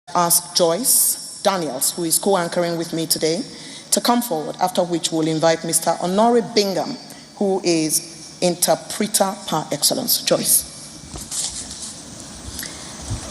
ask Joyce Daniels, who is co-anchoring with me today, to come forward, after which we'll invite Mr. Honore Bingham, who is interpreter par excellence. Joyce.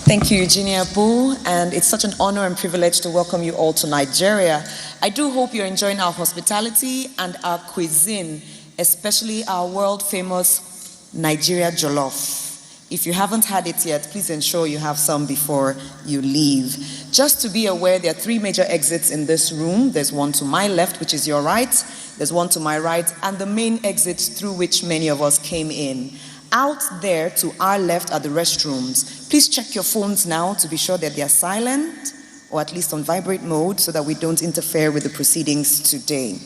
Thank you, Eugenia Boo, and it's such an honor and privilege to welcome you all to Nigeria. I do hope you're enjoying our hospitality and our cuisine, especially our world-famous Nigeria jollof. If you haven't had it yet, please ensure you have some before you leave. Just to be aware, there are 3 major exits in this room. There's one to my left, which is your right. There's one to my right, and the main exit through which many of us came in. Out there to our left are the restrooms. Please check your phones now to be sure that they are silent, or at least on vibrate mode, so that we don't interfere with the proceedings today.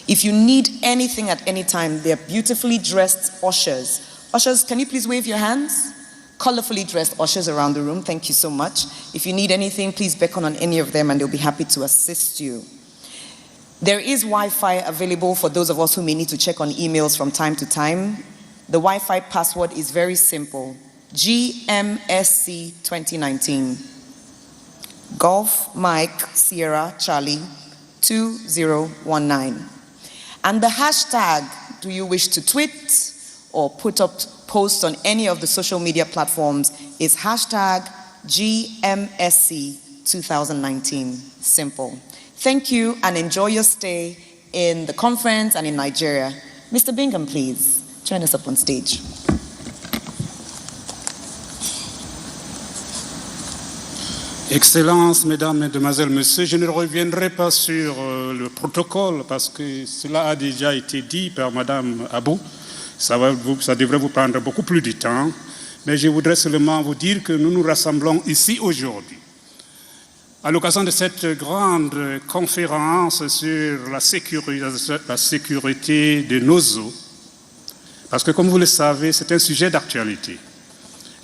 If you need anything at any time, they're beautifully dressed ushers. Ushers, can you please wave your hands? Colorfully dressed ushers around the room, thank you so much. If you need anything, please beckon on any of them and they'll be happy to assist you. There is Wi-Fi available for those of us who may need to check on emails from time to time. The Wi-Fi password is very simple, GMSC 2019. Golf Mike Sierra Charlie 2019. And the hashtag, do you wish to tweet or put up posts on any of the social media platforms, is hashtag GMSC 2019. Simple. Thank you and enjoy your stay in the conference and in Nigeria. Mr. Bingham, please, join us up on stage. Excellences, Mesdames, Mesdemoiselles, Messieurs, je ne reviendrai pas sur le protocole parce que cela a déjà été dit par Madame Abou. Ça devrait vous prendre beaucoup plus de temps, mais je voudrais seulement vous dire que nous nous rassemblons ici aujourd'hui à l'occasion de cette grande conférence sur la sécurité de nos eaux, parce que comme vous le savez, c'est un sujet d'actualité.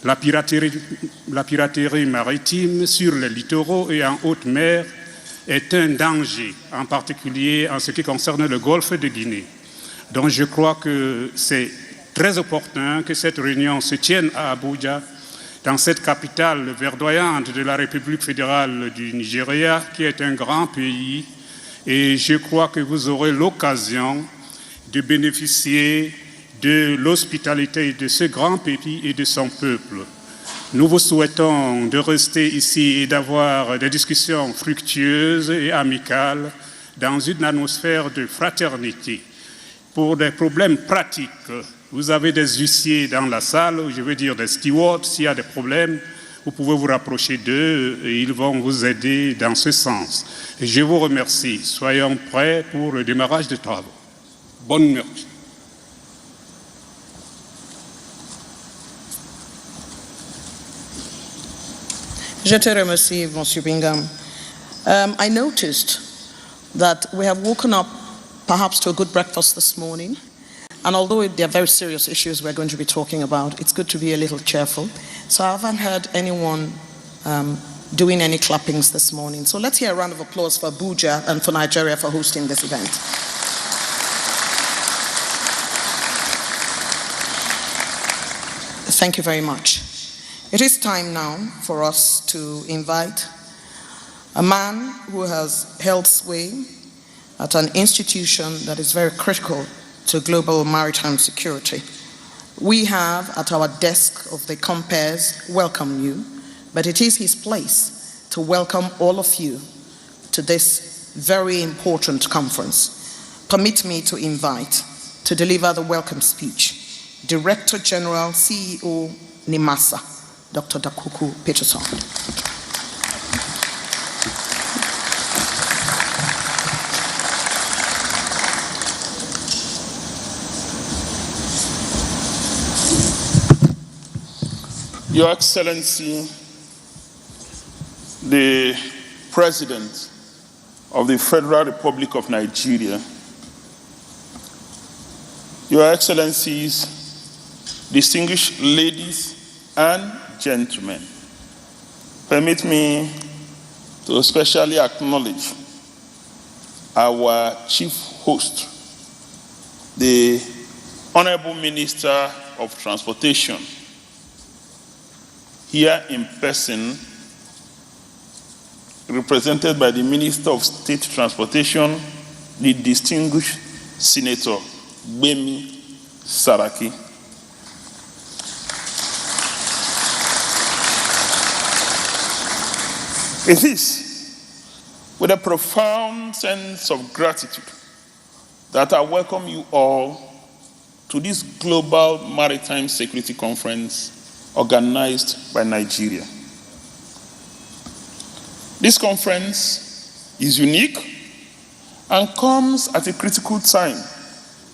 La piraterie maritime sur les littoraux et en haute mer est un danger, en particulier en ce qui concerne le golfe de Guinée. Donc je crois que c'est très opportun que cette réunion se tienne à Abuja, dans cette capitale verdoyante de la République fédérale du Nigeria, qui est un grand pays, et je crois que vous aurez l'occasion de bénéficier de l'hospitalité de ce grand pays et de son peuple. Nous vous souhaitons de rester ici et d'avoir des discussions fructueuses et amicales dans une atmosphère de fraternité. Pour des problèmes pratiques, vous avez des huissiers dans la salle, je veux dire des stewards. S'il y a des problèmes, vous pouvez vous rapprocher d'eux et ils vont vous aider dans ce sens. Et je vous remercie. Soyons prêts pour le démarrage des travaux. Bonne nuit. Je te remercie, Monsieur Bingham. I noticed that we have woken up perhaps to a good breakfast this morning. And although there are very serious issues we're going to be talking about, it's good to be a little cheerful. So I haven't heard anyone doing any clappings this morning. So let's hear a round of applause for Abuja and for Nigeria for hosting this event. Thank you very much. It is time now for us to invite a man who has held sway at an institution that is very critical to global maritime security. We have at our desk of the compares welcomed you, but it is his place to welcome all of you to this very important conference. Permit me to invite, to deliver the welcome speech, Director General, CEO, NIMASA, Dr. Dakuku Peterson. Your Excellency, the President of the Federal Republic of Nigeria, Your Excellencies, distinguished ladies and gentlemen, permit me to especially acknowledge our chief host, the Honorable Minister of Transportation, here in person represented by the Minister of State Transportation, the distinguished Senator Gbemi Saraki. It is with a profound sense of gratitude that I welcome you all to this Global Maritime Security Conference organized by Nigeria. This conference is unique and comes at a critical time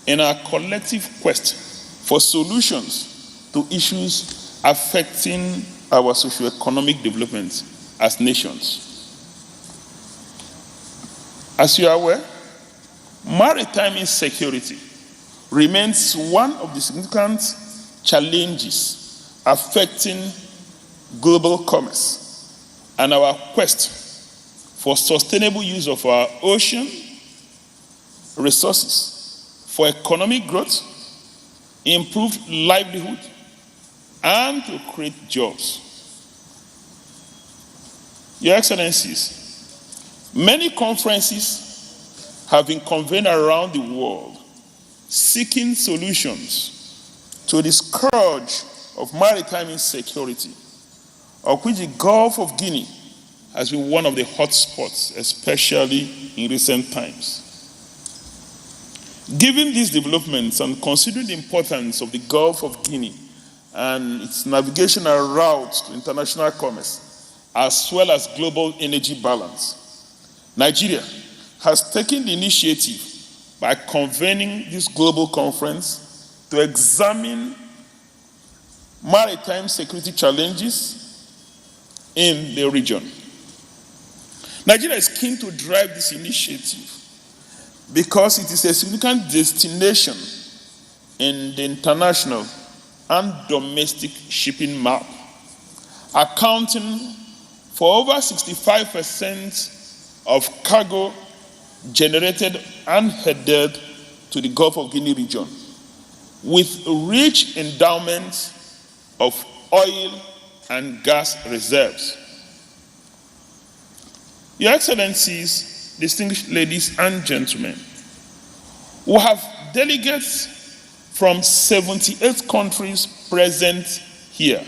in our collective quest for solutions to issues affecting our socio-economic development as nations. As you are aware, maritime insecurity remains one of the significant challenges affecting global commerce and our quest for sustainable use of our ocean resources for economic growth, improved livelihood, and to create jobs. Your Excellencies, many conferences have been convened around the world seeking solutions to the scourge of maritime insecurity, of which the Gulf of Guinea has been one of the hotspots, especially in recent times. Given these developments and considering the importance of the Gulf of Guinea and its navigational routes to international commerce, as well as global energy balance, Nigeria has taken the initiative by convening this global conference to examine maritime security challenges in the region. Nigeria is keen to drive this initiative because it is a significant destination in the international and domestic shipping map, accounting for over 65% of cargo generated and headed to the Gulf of Guinea region, with rich endowments of oil and gas reserves. Your Excellencies, distinguished ladies and gentlemen, we have delegates from 78 countries present here,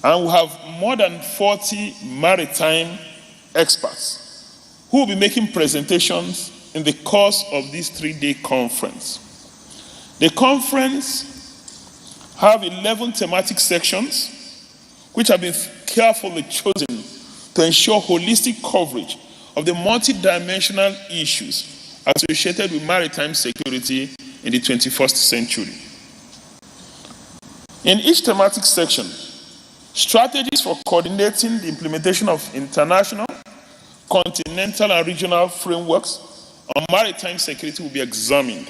and we have more than 40 maritime experts who will be making presentations in the course of this 3-day conference. The conference have 11 thematic sections which have been carefully chosen to ensure holistic coverage of the multidimensional issues associated with maritime security in the 21st century. In each thematic section, strategies for coordinating the implementation of international, continental, and regional frameworks on maritime security will be examined.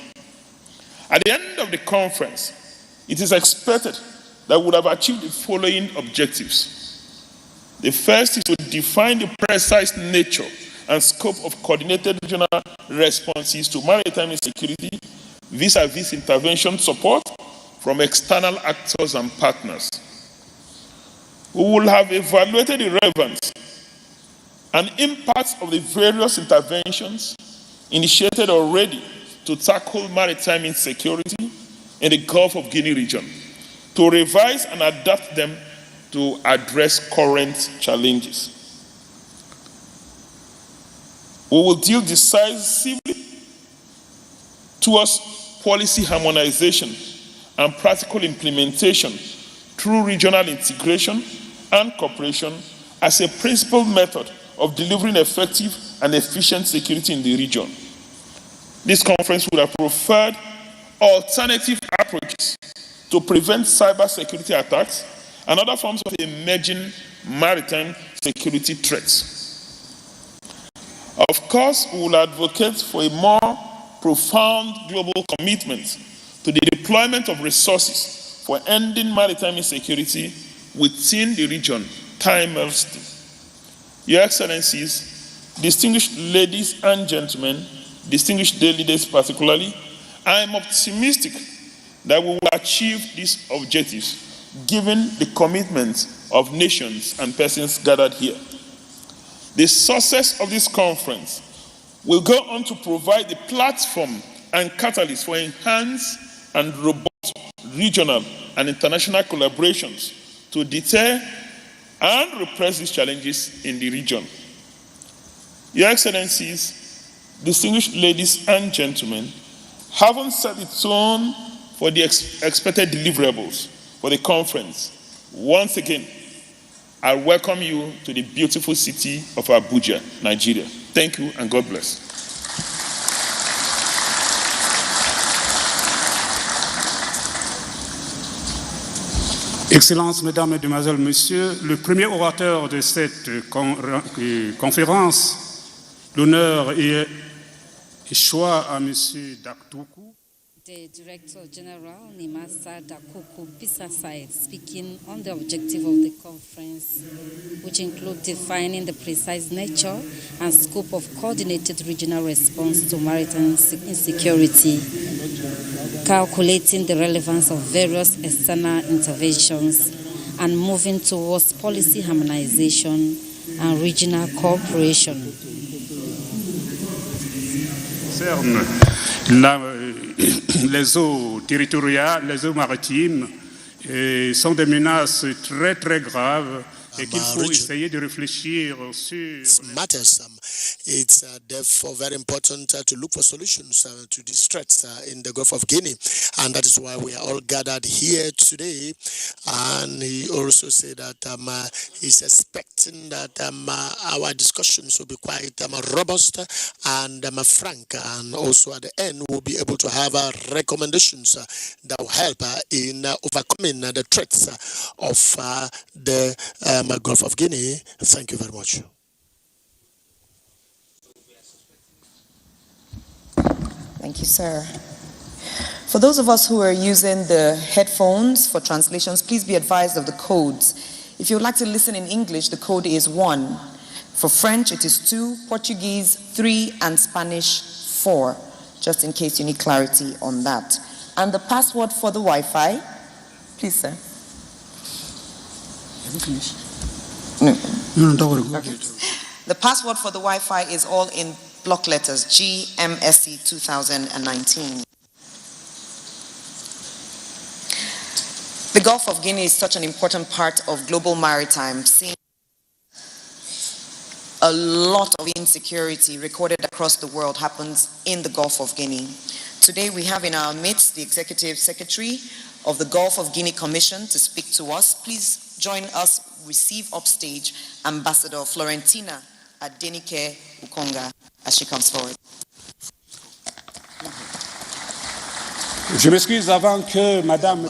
At the end of the conference, it is expected that we would have achieved the following objectives. The first is to define the precise nature and scope of coordinated regional responses to maritime insecurity vis-à-vis intervention support from external actors and partners. We will have evaluated the relevance and impact of the various interventions initiated already to tackle maritime insecurity in the Gulf of Guinea region, to revise and adapt them to address current challenges. We will deal decisively towards policy harmonization and practical implementation through regional integration and cooperation as a principal method of delivering effective and efficient security in the region. This conference would have preferred alternative approaches to prevent cyber security attacks and other forms of emerging maritime security threats. Of course, we will advocate for a more profound global commitment to the deployment of resources for ending maritime insecurity within the region timelessly. Your Excellencies, distinguished ladies and gentlemen, distinguished delegates particularly, I am optimistic that we will achieve these objectives given the commitment of nations and persons gathered here. The success of this conference will go on to provide the platform and catalyst for enhanced and robust regional and international collaborations to deter and repress these challenges in the region. Your Excellencies, distinguished ladies and gentlemen, having set the tone for the expected deliverables for the conference, once again, I welcome you to the beautiful city of Abuja, Nigeria. Thank you and God bless. Excellences, Mesdames, Mesdemoiselles, Messieurs, le premier orateur de cette conférence, l'honneur est choix à Monsieur Dakuku. The Director General, Nimasa Dakuku Pisasai, speaking on the objective of the conference, which include defining the precise nature and scope of coordinated regional response to maritime insecurity, calculating the relevance of various external interventions, and moving towards policy harmonization and regional cooperation. Les eaux territoriales, les eaux maritimes sont des menaces très très graves et qu'il faut essayer de réfléchir sur matters. It's therefore very important to look for solutions to these threats in the Gulf of Guinea, and that is why we are all gathered here today. And he also said that he's expecting that our discussions will be quite robust and frank, and also at the end we'll be able to have recommendations that will help in overcoming the threats of the Gulf of Guinea. Thank you very much. Thank you, sir. For those of us who are using the headphones for translations, please be advised of the codes. If you would like to listen in English, the code is 1. For French, it is 2, Portuguese 3, and Spanish 4, just in case you need clarity on that. And the password for the Wi-Fi, please, sir. Have you finished? No. No, don't worry. Okay. The password for the Wi-Fi is all in block letters, GMSC 2019. The Gulf of Guinea is such an important part of global maritime, seeing a lot of insecurity recorded across the world happens in the Gulf of Guinea. Today we have in our midst the Executive Secretary of the Gulf of Guinea Commission to speak to us. Please join us, receive upstage Ambassador Florentina Adenike Ukonga as she comes forward. Je m'excuse avant que Madame...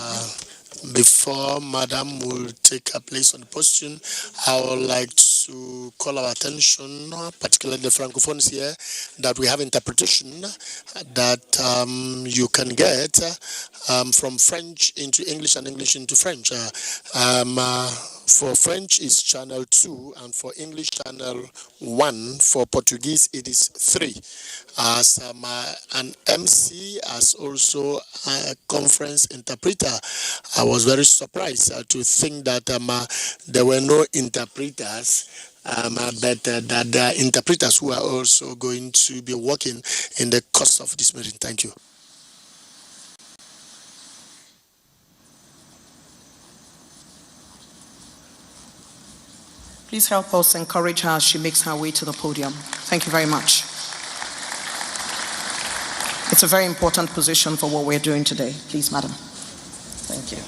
Before Madam will take a place on the podium, I would like to call our attention, particularly the Francophones here, that we have interpretation that you can get from French into English and English into French. For French, it's channel 2, and for English, channel 1. For Portuguese, it is 3. As an MC, as also a conference interpreter, I was very surprised to think that there were no interpreters, but that there are interpreters who are also going to be working in the course of this meeting. Thank you. Please help us encourage her as she makes her way to the podium. Thank you very much. It's a very important position for what we're doing today. Please, madam. Thank you.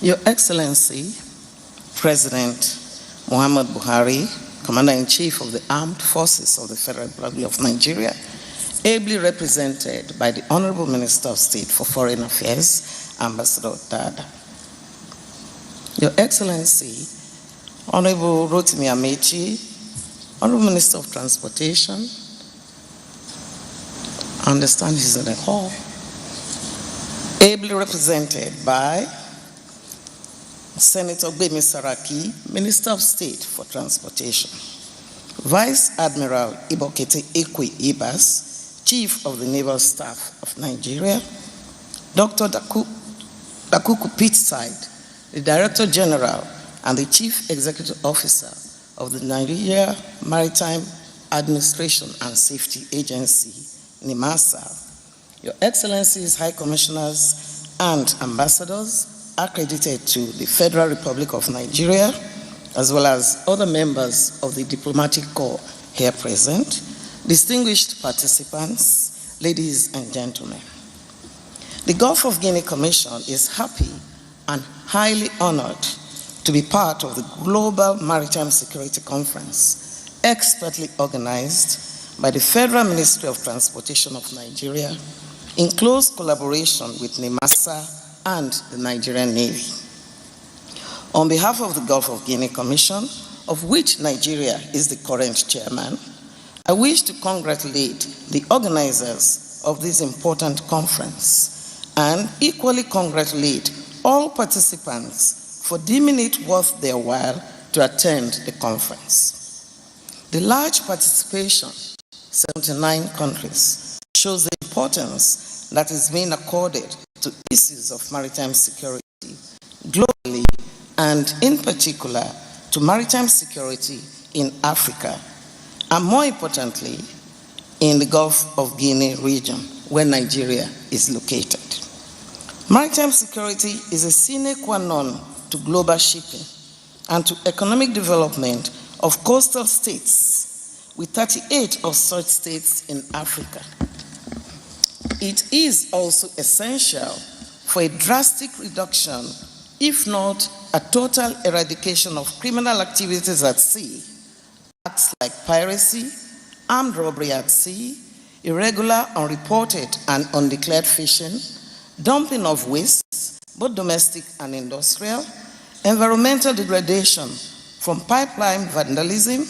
Your Excellency, President Muhammad Buhari, Commander-in-Chief of the Armed Forces of the Federal Republic of Nigeria, ably represented by the Honorable Minister of State for Foreign Affairs, Ambassador Dada. Your Excellency, Honorable Rotimi Amechi, Honorable Minister of Transportation, I understand he's in the hall, ably represented by Senator Gbemi Saraki, Minister of State for Transportation, Vice Admiral Ibokete Ekwe Ibas, Chief of the Naval Staff of Nigeria, Dr. Dakuku Pittside, the Director General and the Chief Executive Officer of the Nigeria Maritime Administration and Safety Agency, NIMASA, Your Excellencies, High Commissioners and Ambassadors accredited to the Federal Republic of Nigeria, as well as other members of the diplomatic corps here present, distinguished participants, ladies and gentlemen. The Gulf of Guinea Commission is happy and highly honored to be part of the Global Maritime Security Conference, expertly organized by the Federal Ministry of Transportation of Nigeria in close collaboration with NIMASA and the Nigerian Navy. On behalf of the Gulf of Guinea Commission, of which Nigeria is the current chairman, I wish to congratulate the organizers of this important conference and equally congratulate all participants for deeming it worth their while to attend the conference. The large participation, 79 countries, shows the importance that is being accorded to issues of maritime security globally and in particular to maritime security in Africa, and more importantly, in the Gulf of Guinea region, where Nigeria is located. Maritime security is a sine qua non to global shipping and to economic development of coastal states, with 38 of such states in Africa. It is also essential for a drastic reduction, if not a total eradication of criminal activities at sea, acts like piracy, armed robbery at sea, irregular, unreported, and undeclared fishing, dumping of waste, both domestic and industrial, environmental degradation from pipeline vandalism,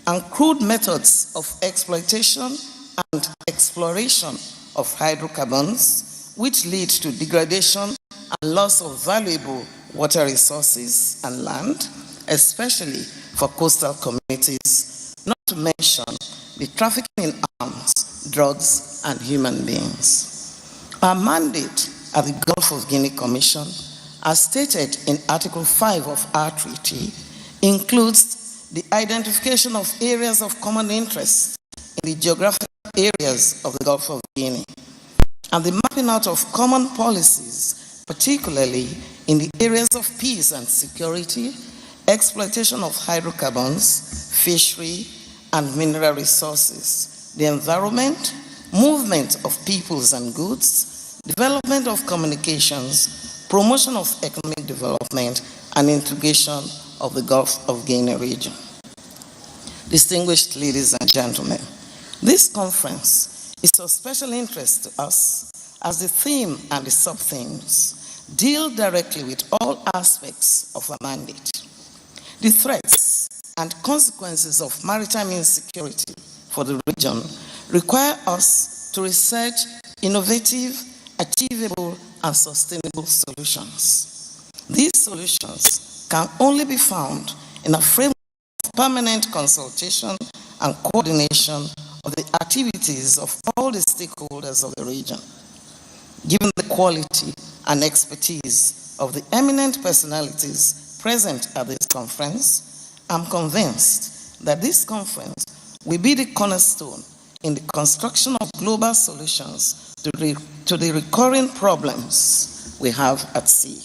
and crude methods of exploitation and exploration of hydrocarbons, which lead to degradation and loss of valuable water resources and land, especially for coastal communities, not to mention the trafficking in arms, drugs, and human beings. Our mandate at the Gulf of Guinea Commission, as stated in Article 5 of our treaty, includes the identification of areas of common interest in the geographical areas of the Gulf of Guinea, and the mapping out of common policies, particularly in the areas of peace and security, exploitation of hydrocarbons, fishery, and mineral resources, the environment, movement of peoples and goods, development of communications, promotion of economic development, and integration of the Gulf of Guinea region. Distinguished ladies and gentlemen, this conference is of special interest to us as the theme and the sub-themes deal directly with all aspects of our mandate. The threats and consequences of maritime insecurity for the region require us to research innovative, achievable, and sustainable solutions. These solutions can only be found in a framework of permanent consultation and coordination of the activities of all the stakeholders of the region. Given the quality and expertise of the eminent personalities present at this conference, I'm convinced that this conference will be the cornerstone in the construction of global solutions to the recurring problems we have at sea.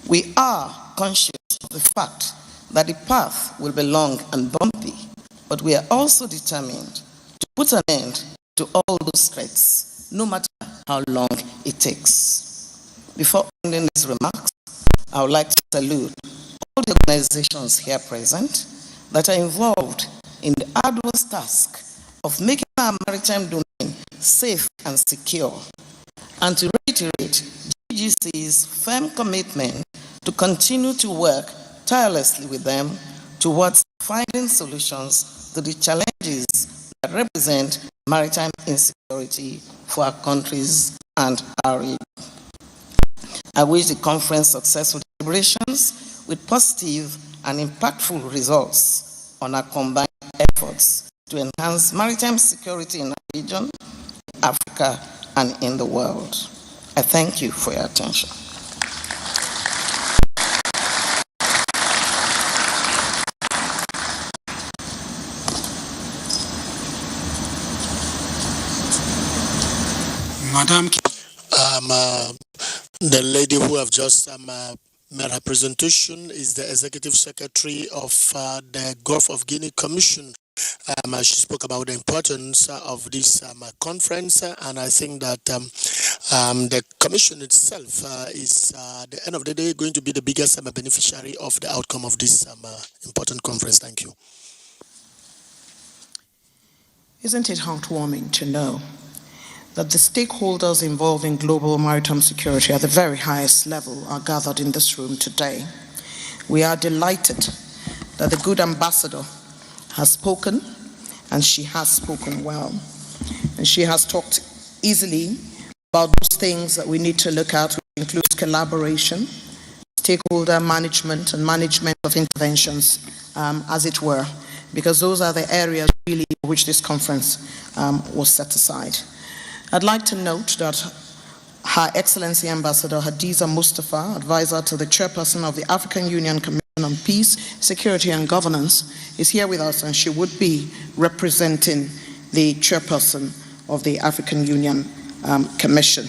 We are conscious of the fact that the path will be long and bumpy, but we are also determined to put an end to all those threats, no matter how long it takes. Before ending these remarks, I would like to salute all the organizations here present that are involved in the arduous task of making our maritime domain safe and secure, and to reiterate GGC's firm commitment to continue to work tirelessly with them towards finding solutions to the challenges that represent maritime insecurity for our countries and our region. I wish the conference successful deliberations with positive and impactful results on our combined efforts to enhance maritime security in our region, Africa, and in the world. I thank you for your attention. Madame. The lady who have just made her presentation is the Executive Secretary of the Gulf of Guinea Commission. She spoke about the importance of this conference, and I think that the commission itself is, at the end of the day, going to be the biggest beneficiary of the outcome of this important conference. Thank you. Isn't it heartwarming to know that the stakeholders involved in global maritime security at the very highest level are gathered in this room today? We are delighted that the good ambassador has spoken, and she has spoken well. And she has talked easily about those things that we need to look at, which includes collaboration, stakeholder management, and management of interventions, as it were, because those are the areas really for which this conference was set aside. I'd like to note that Her Excellency Ambassador Hadiza Mustafa, advisor to the chairperson of the African Union Commission on Peace, Security and Governance, is here with us, and she would be representing the chairperson of the African Union Commission.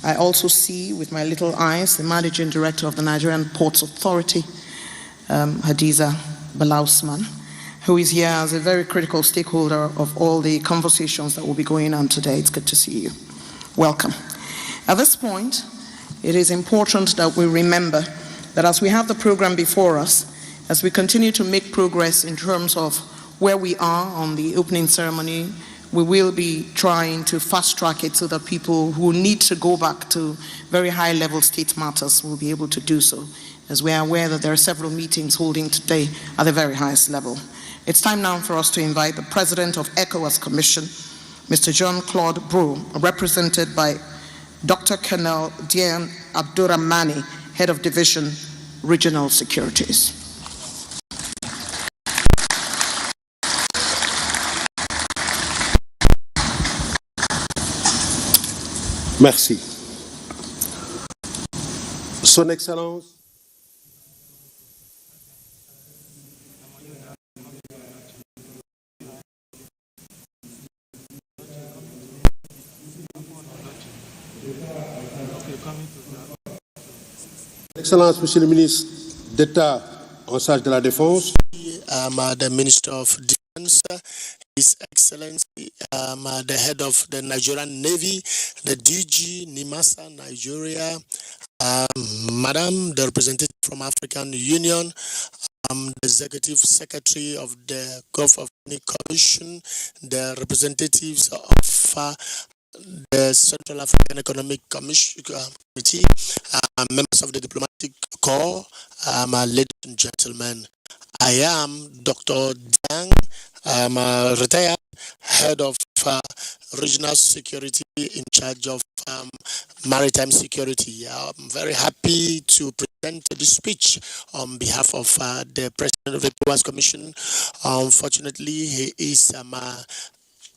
I also see with my little eyes the managing director of the Nigerian Ports Authority, Hadiza Balausman, who is here as a very critical stakeholder of all the conversations that will be going on today. It's good to see you. Welcome. At this point, it is important that we remember that as we have the program before us, as we continue to make progress in terms of where we are on the opening ceremony, we will be trying to fast track it so that people who need to go back to very high level state matters will be able to do so, as we are aware that there are several meetings holding today at the very highest level. It's time now for us to invite the President of ECOWAS Commission, Mr. Jean-Claude Brou, represented by Dr. Colonel Dian Abdurrahmani, Head of Division, Regional Securities. Merci. Son Excellence, Excellence, Monsieur le Ministre d'État en charge de la Défense, the Minister of Defense, His Excellency, the Head of the Nigerian Navy, the DG, NIMASA, Nigeria, Madam, the representative from African Union, the Executive Secretary of the Gulf of Guinea Commission, the representatives of the Central African Economic Committee, members of the Diplomatic Corps, ladies and gentlemen. I am Dr. Dang, retired Head of Regional Security in charge of Maritime Security. I'm very happy to present this speech on behalf of the President of the ECOWAS Commission. Unfortunately, he is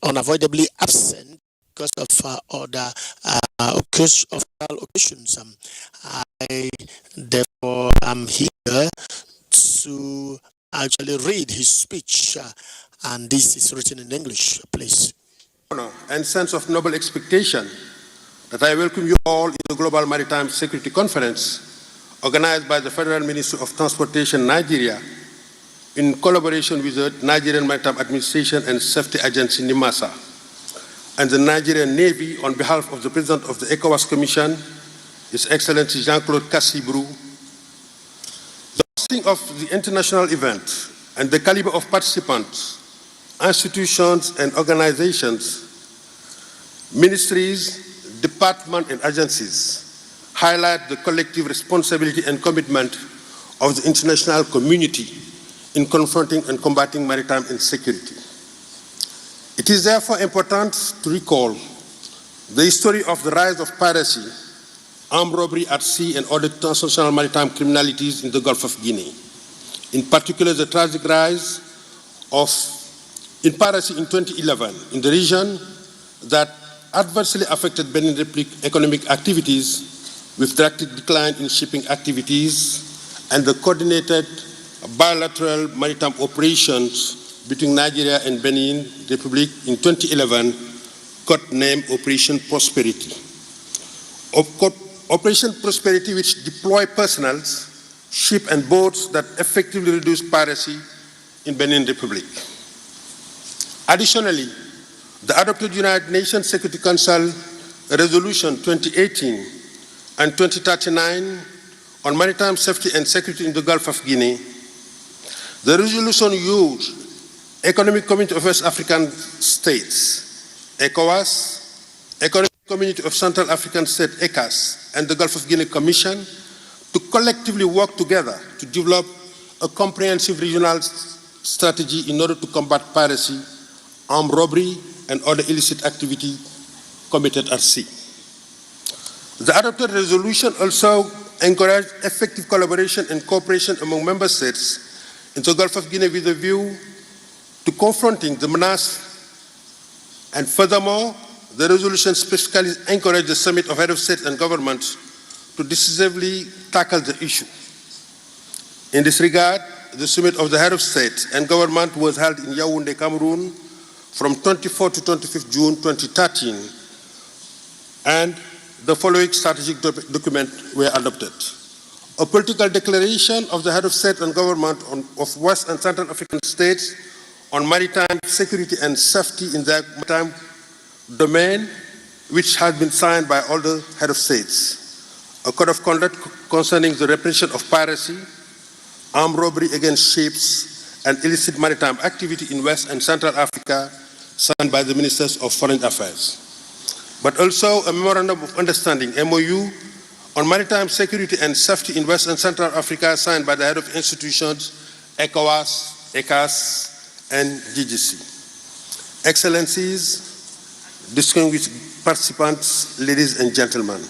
unavoidably absent because of other occasions. I therefore am here to actually read his speech, and this is written in English, please. Honor and sense of noble expectation that I welcome you all in the Global Maritime Security Conference organized by the Federal Ministry of Transportation, Nigeria, in collaboration with the Nigerian Maritime Administration and Safety Agency, NIMASA, and the Nigerian Navy on behalf of the President of the ECOWAS Commission, His Excellency Jean-Claude Brou. The hosting of the international event and the caliber of participants, institutions and organizations, ministries, departments and agencies highlight the collective responsibility and commitment of the international community in confronting and combating maritime insecurity. It is therefore important to recall the story of the rise of piracy, armed robbery at sea and other transnational maritime criminalities in the Gulf of Guinea. In particular, the tragic rise in piracy in 2011 in the region that adversely affected Benin Republic economic activities with drastic decline in shipping activities and the coordinated bilateral maritime operations between Nigeria and Benin Republic in 2011, codenamed Operation Prosperity. Operation Prosperity, which deploy personnel, ship and boats that effectively reduce piracy in Benin Republic. Additionally, the adopted United Nations Security Council Resolution 2018 and 2039 on maritime safety and security in the Gulf of Guinea. The resolution used Economic Community of West African States, ECOWAS, Economic Community of Central African States, ECAS, and the Gulf of Guinea Commission to collectively work together to develop a comprehensive regional strategy in order to combat piracy, armed robbery, and other illicit activity committed at sea. The adopted resolution also encouraged effective collaboration and cooperation among member states in the Gulf of Guinea with a view to confronting the menace. And furthermore, the resolution specifically encouraged the Summit of Heads of State and Governments to decisively tackle the issue. In this regard, the Summit of the Heads of State and Government was held in Yaoundé, Cameroon from 24 to 25 June 2013, and the following strategic documents were adopted. A political declaration of the Head of State and Government of West and Central African States on maritime security and safety in the maritime domain, which has been signed by all the Head of States. A code of conduct concerning the repression of piracy, armed robbery against ships, and illicit maritime activity in West and Central Africa, signed by the Ministers of Foreign Affairs. But also a Memorandum of Understanding, MOU, on maritime security and safety in West and Central Africa, signed by the head of institutions, ECOWAS, ECAS, and GGC. Excellencies, distinguished participants, ladies and gentlemen.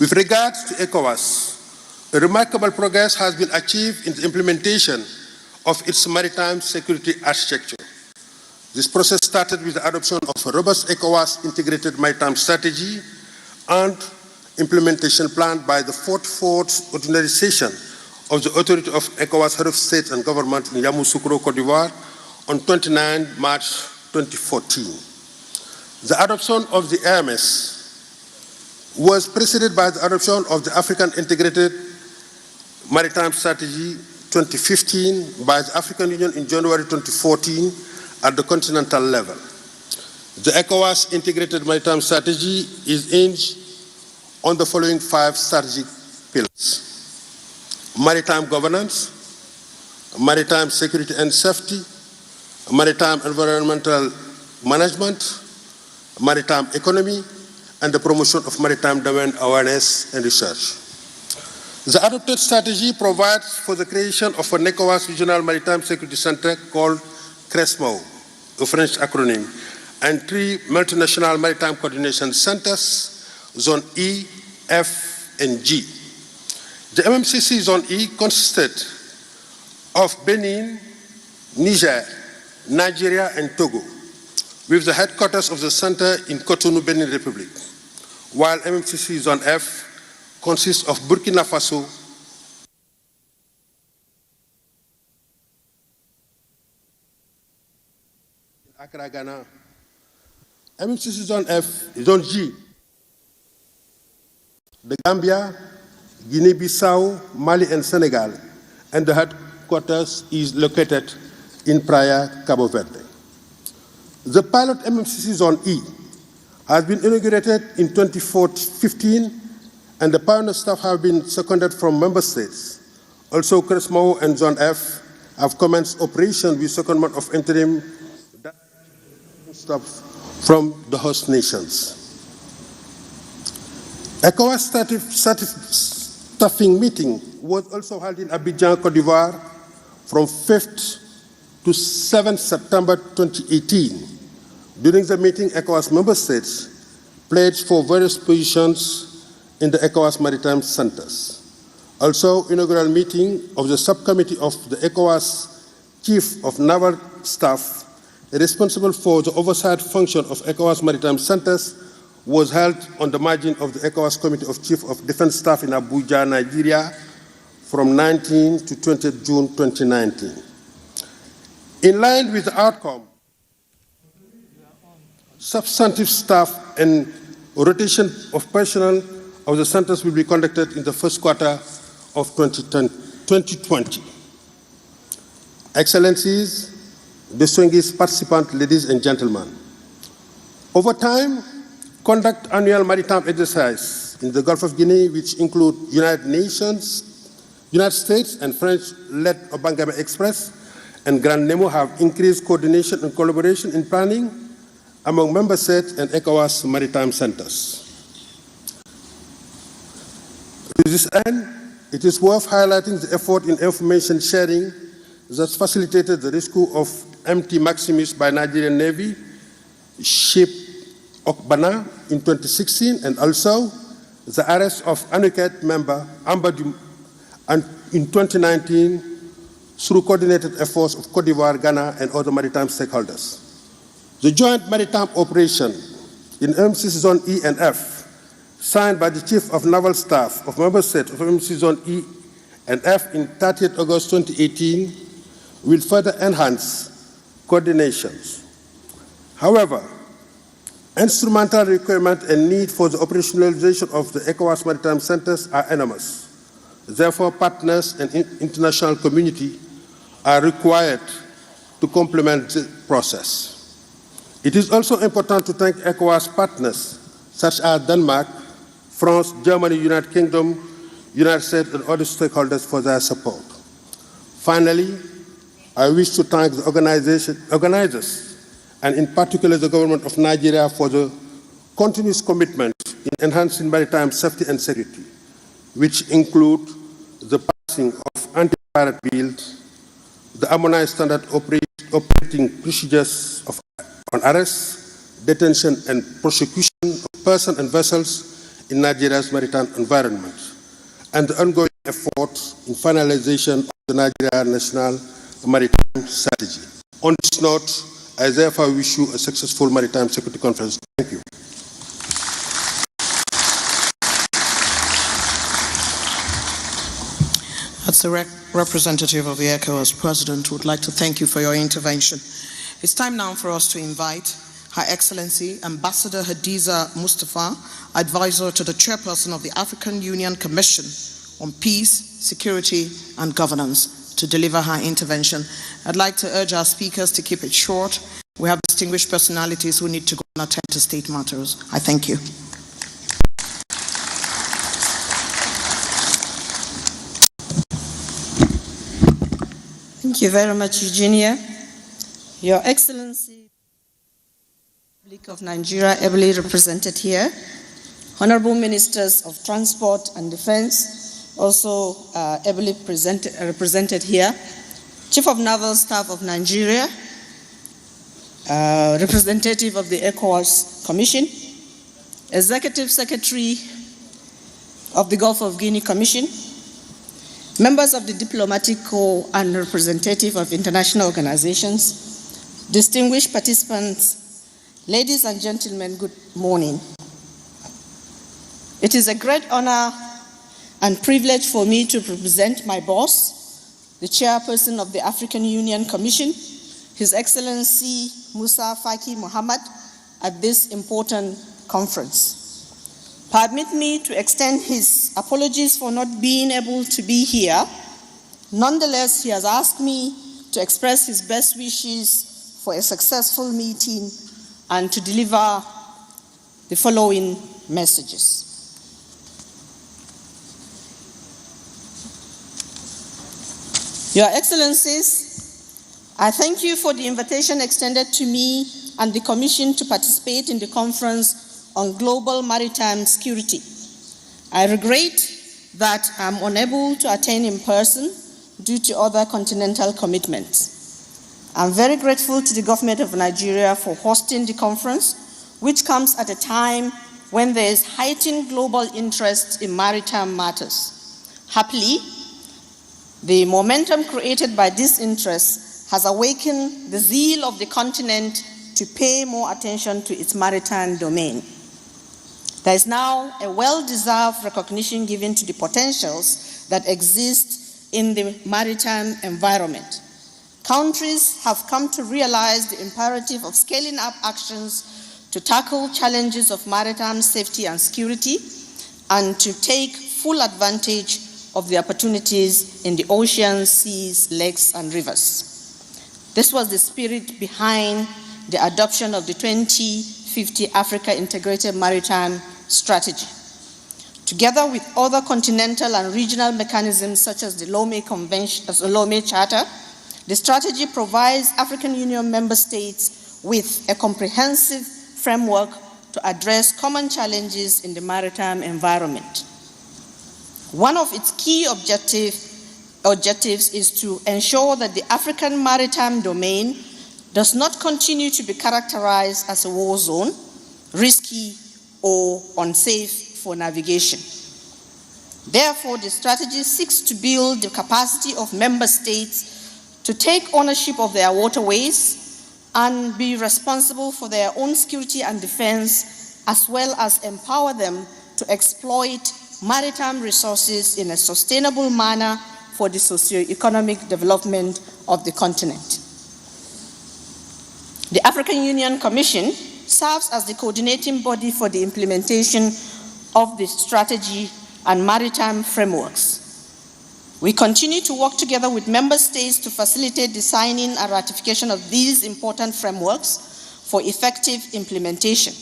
With regard to ECOWAS, a remarkable progress has been achieved in the implementation of its maritime security architecture. This process started with the adoption of a robust ECOWAS integrated maritime strategy and implementation plan by the 44th ordinary session of the Authority of ECOWAS Head of State and Government in Yamoussoukro, Côte d'Ivoire on 29 March 2014. The adoption of the AMS was preceded by the adoption of the African Integrated Maritime Strategy 2015 by the African Union in January 2014 at the continental level. The ECOWAS Integrated Maritime Strategy is hinged on the following 5 strategic pillars: maritime governance, maritime security and safety, maritime environmental management, maritime economy, and the promotion of maritime domain awareness and research. The adopted strategy provides for the creation of an ECOWAS Regional Maritime Security Center called CRESMO, a French acronym, and 3 multinational maritime coordination centers, Zone E, F, and G. The MMCC Zone E consisted of Benin, Niger, Nigeria, and Togo, with the headquarters of the center in Cotonou, Benin Republic, while MMCC Zone F consists of Burkina Faso, Accra, Ghana. MMCC Zone F, Zone G, the Gambia, Guinea-Bissau, Mali, and Senegal, and the headquarters is located in Praia, Cabo Verde. The pilot MMCC Zone E has been inaugurated in 2015, and the pioneer staff have been seconded from member states. Also, CRESMO and Zone F have commenced operation with secondment of interim staff from the host nations. ECOWAS staffing meeting was also held in Abidjan, Côte d'Ivoire from 5th to 7th September 2018. During the meeting, ECOWAS member states pledged for various positions in the ECOWAS maritime centers. Also, inaugural meeting of the subcommittee of the ECOWAS Chief of Naval Staff responsible for the oversight function of ECOWAS maritime centers was held on the margin of the ECOWAS Committee of Chief of Defense Staff in Abuja, Nigeria, from 19 to 20 June 2019. In line with the outcome, substantive staff and rotation of personnel of the centers will be conducted in the first quarter of 2020. Excellencies, distinguished participants, ladies and gentlemen, over time, conduct annual maritime exercise in the Gulf of Guinea, which include United States and French-led Obangame Express and Grand Nemo have increased coordination and collaboration in planning among member states and ECOWAS maritime centers. To this end, it is worth highlighting the effort in information sharing that facilitated the rescue of MT Maximus by Nigerian Navy ship Okbana in 2016, and also the arrest of Anuket member Ambadu in 2019 through coordinated efforts of Cote d'Ivoire, Ghana, and other maritime stakeholders. The joint maritime operation in MC Zone E and F, signed by the Chief of Naval Staff of Member States of MC Zone E and F in 30th August 2018, will further enhance coordinations. However, instrumental requirement and need for the operationalization of the ECOWAS maritime centers are enormous. Therefore, partners and international community are required to complement the process. It is also important to thank ECOWAS partners such as Denmark, France, Germany, United Kingdom, United States, and other stakeholders for their support. Finally, I wish to thank the organizers, and in particular the government of Nigeria, for the continuous commitment in enhancing maritime safety and security, which include the passing of anti-pirate bills, the harmonized standard operating procedures on arrest, detention, and prosecution of persons and vessels in Nigeria's maritime environment, and the ongoing efforts in finalization of the Nigeria National Maritime Strategy. On this note, I therefore wish you a successful Maritime Security Conference. Thank you. As the representative of the ECOWAS President, would like to thank you for your intervention. It's time now for us to invite Her Excellency Ambassador Hadiza Mustafa, Advisor to the Chairperson of the African Union Commission on Peace, Security and Governance, to deliver her intervention. I'd like to urge our speakers to keep it short. We have distinguished personalities who need to go and attend to state matters. I thank you. Thank you very much, Eugenia. Your Excellency, Republic of Nigeria, ably represented here, Honorable Ministers of Transport and Defense, also ably represented here, Chief of Naval Staff of Nigeria, representative of the ECOWAS Commission, Executive Secretary of the Gulf of Guinea Commission, members of the diplomatic corps and representative of international organizations, distinguished participants, ladies and gentlemen, good morning. It is a great honor and privilege for me to represent my boss, the chairperson of the African Union Commission, His Excellency Musa Faki Mohammed, at this important conference. Permit me to extend his apologies for not being able to be here. Nonetheless, he has asked me to express his best wishes for a successful meeting and to deliver the following messages. Your Excellencies, I thank you for the invitation extended to me and the Commission to participate in the conference on global maritime security. I regret that I'm unable to attend in person due to other continental commitments. I'm very grateful to the government of Nigeria for hosting the conference, which comes at a time when there is heightened global interest in maritime matters. Happily, the momentum created by this interest has awakened the zeal of the continent to pay more attention to its maritime domain. There is now a well-deserved recognition given to the potentials that exist in the maritime environment. Countries have come to realize the imperative of scaling up actions to tackle challenges of maritime safety and security, and to take full advantage of the opportunities in the oceans, seas, lakes, and rivers. This was the spirit behind the adoption of the 2050 Africa Integrated Maritime Strategy. Together with other continental and regional mechanisms such as the Lomé Convention, Lomé Charter, the strategy provides African Union member states with a comprehensive framework to address common challenges in the maritime environment. One of its key objectives is to ensure that the African maritime domain does not continue to be characterized as a war zone, risky or unsafe for navigation. Therefore, the strategy seeks to build the capacity of member states to take ownership of their waterways and be responsible for their own security and defense, as well as empower them to exploit maritime resources in a sustainable manner for the socio-economic development of the continent. The African Union Commission serves as the coordinating body for the implementation of the strategy and maritime frameworks. We continue to work together with member states to facilitate the signing and ratification of these important frameworks for effective implementation.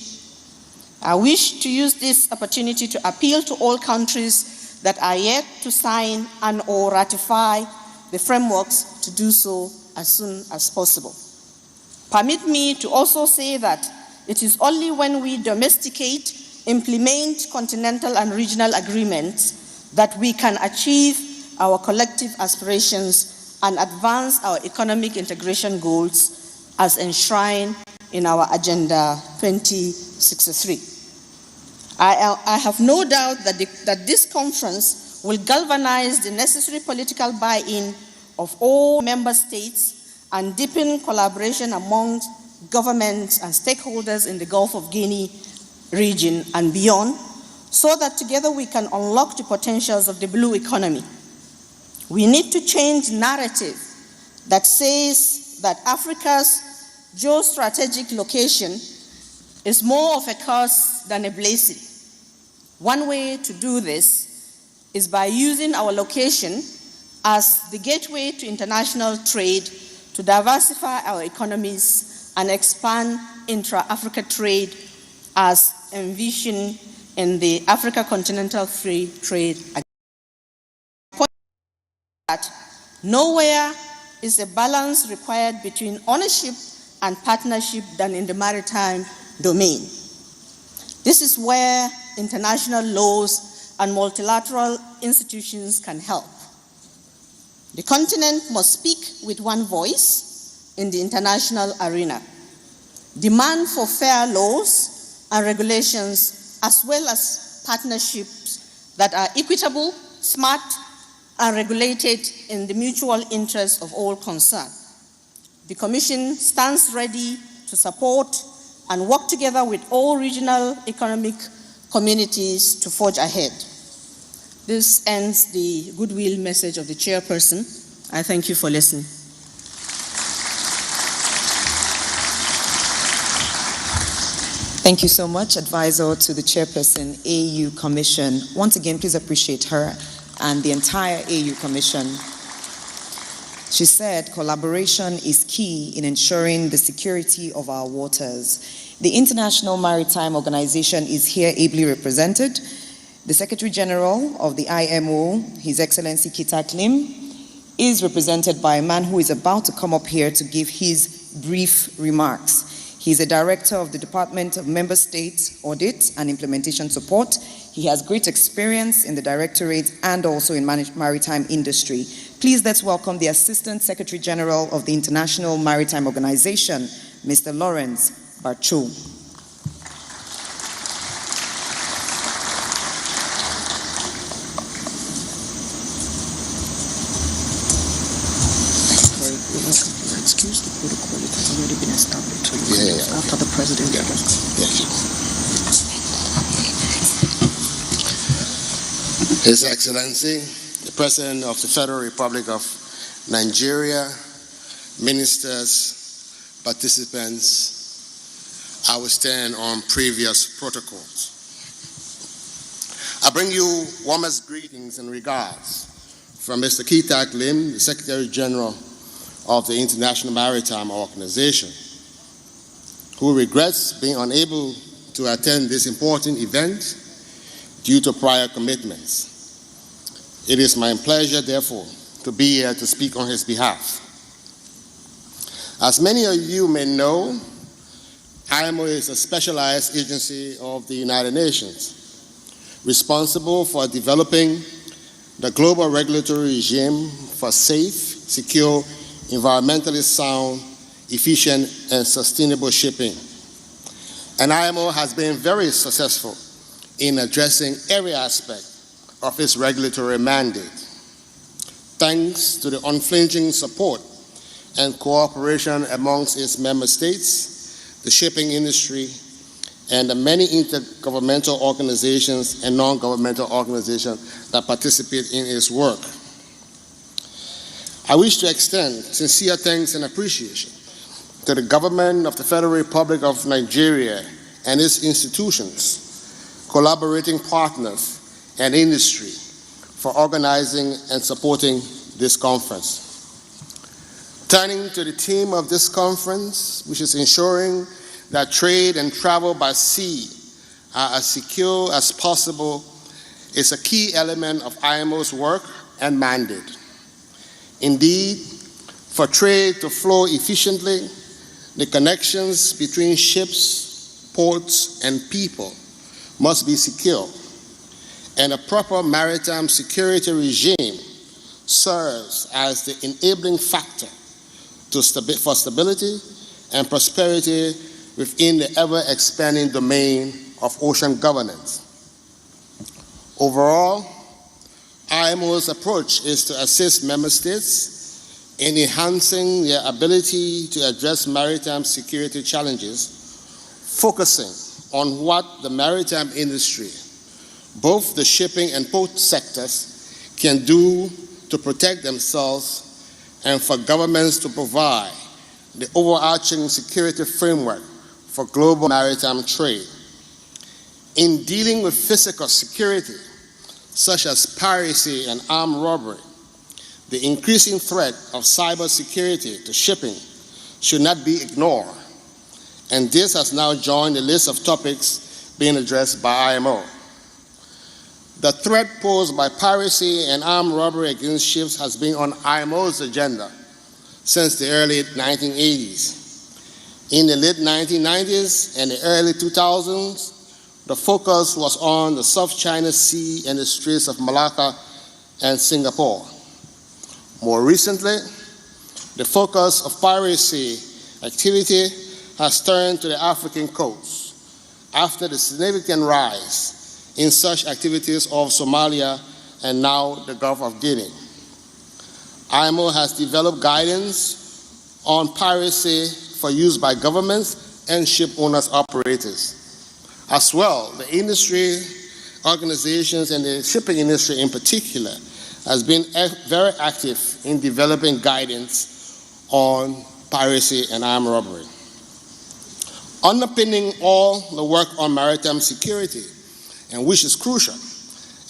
I wish to use this opportunity to appeal to all countries that are yet to sign and or ratify the frameworks to do so as soon as possible. Permit me to also say that it is only when we domesticate, implement continental and regional agreements that we can achieve our collective aspirations and advance our economic integration goals as enshrined in our Agenda 2063. I have no doubt that this conference will galvanize the necessary political buy-in of all member states and deepen collaboration among governments and stakeholders in the Gulf of Guinea region and beyond, so that together we can unlock the potentials of the blue economy. We need to change narrative that says that Africa's geostrategic location is more of a curse than a blessing. One way to do this is by using our location as the gateway to international trade to diversify our economies and expand intra-Africa trade as envisioned in the Africa Continental Free Trade Agreement. That nowhere is a balance required between ownership and partnership than in the maritime domain. This is where international laws and multilateral institutions can help. The continent must speak with one voice in the international arena. Demand for fair laws and regulations, as well as partnerships that are equitable, smart, and regulated in the mutual interest of all concerned. The Commission stands ready to support and work together with all regional economic communities to forge ahead. This ends the goodwill message of the chairperson. I thank you for listening. Thank you so much, Advisor to the Chairperson, AU Commission. Once again, please appreciate her and the entire AU Commission. She said collaboration is key in ensuring the security of our waters. The International Maritime Organization is here ably represented. The Secretary General of the IMO, His Excellency Kita Klim, is represented by a man who is about to come up here to give his brief remarks. He is a director of the Department of Member States Audit and Implementation Support. He has great experience in the directorate and also in maritime industry. Please let's welcome the Assistant Secretary General of the International Maritime Organization, Mr. Lawrence Barchou. Excuse the protocol, it has already been established. So after the president. His Excellency, the President of the Federal Republic of Nigeria, ministers, participants, I will stand on previous protocols. I bring you warmest greetings and regards from Mr. Ki-Tak Lim, the Secretary General of the International Maritime Organization, who regrets being unable to attend this important event due to prior commitments. It is my pleasure, therefore, to be here to speak on his behalf. As many of you may know, IMO is a specialized agency of the United Nations, responsible for developing the global regulatory regime for safe, secure, environmentally sound, efficient, and sustainable shipping. And IMO has been very successful in addressing every aspect of its regulatory mandate, thanks to the unflinching support and cooperation amongst its member states, the shipping industry, and the many intergovernmental organizations and non-governmental organizations that participate in its work. I wish to extend sincere thanks and appreciation to the government of the Federal Republic of Nigeria and its institutions, collaborating partners, and industry for organizing and supporting this conference. Turning to the theme of this conference, which is ensuring that trade and travel by sea are as secure as possible, is a key element of IMO's work and mandate. Indeed, for trade to flow efficiently, the connections between ships, ports, and people must be secure, and a proper maritime security regime serves as the enabling factor for stability and prosperity within the ever-expanding domain of ocean governance. Overall, IMO's approach is to assist member states in enhancing their ability to address maritime security challenges, focusing on what the maritime industry, both the shipping and port sectors, can do to protect themselves and for governments to provide the overarching security framework for global maritime trade. In dealing with physical security, such as piracy and armed robbery, the increasing threat of cybersecurity to shipping should not be ignored, and this has now joined the list of topics being addressed by IMO. The threat posed by piracy and armed robbery against ships has been on IMO's agenda since the early 1980s. In the late 1990s and the early 2000s, the focus was on the South China Sea and the Straits of Malacca and Singapore. More recently, the focus of piracy activity has turned to the African coast after the significant rise in such activities of Somalia and now the Gulf of Guinea. IMO has developed guidance on piracy for use by governments and ship owners operators. As well, the industry organizations and the shipping industry in particular has been very active in developing guidance on piracy and armed robbery. Underpinning all the work on maritime security, and which is crucial,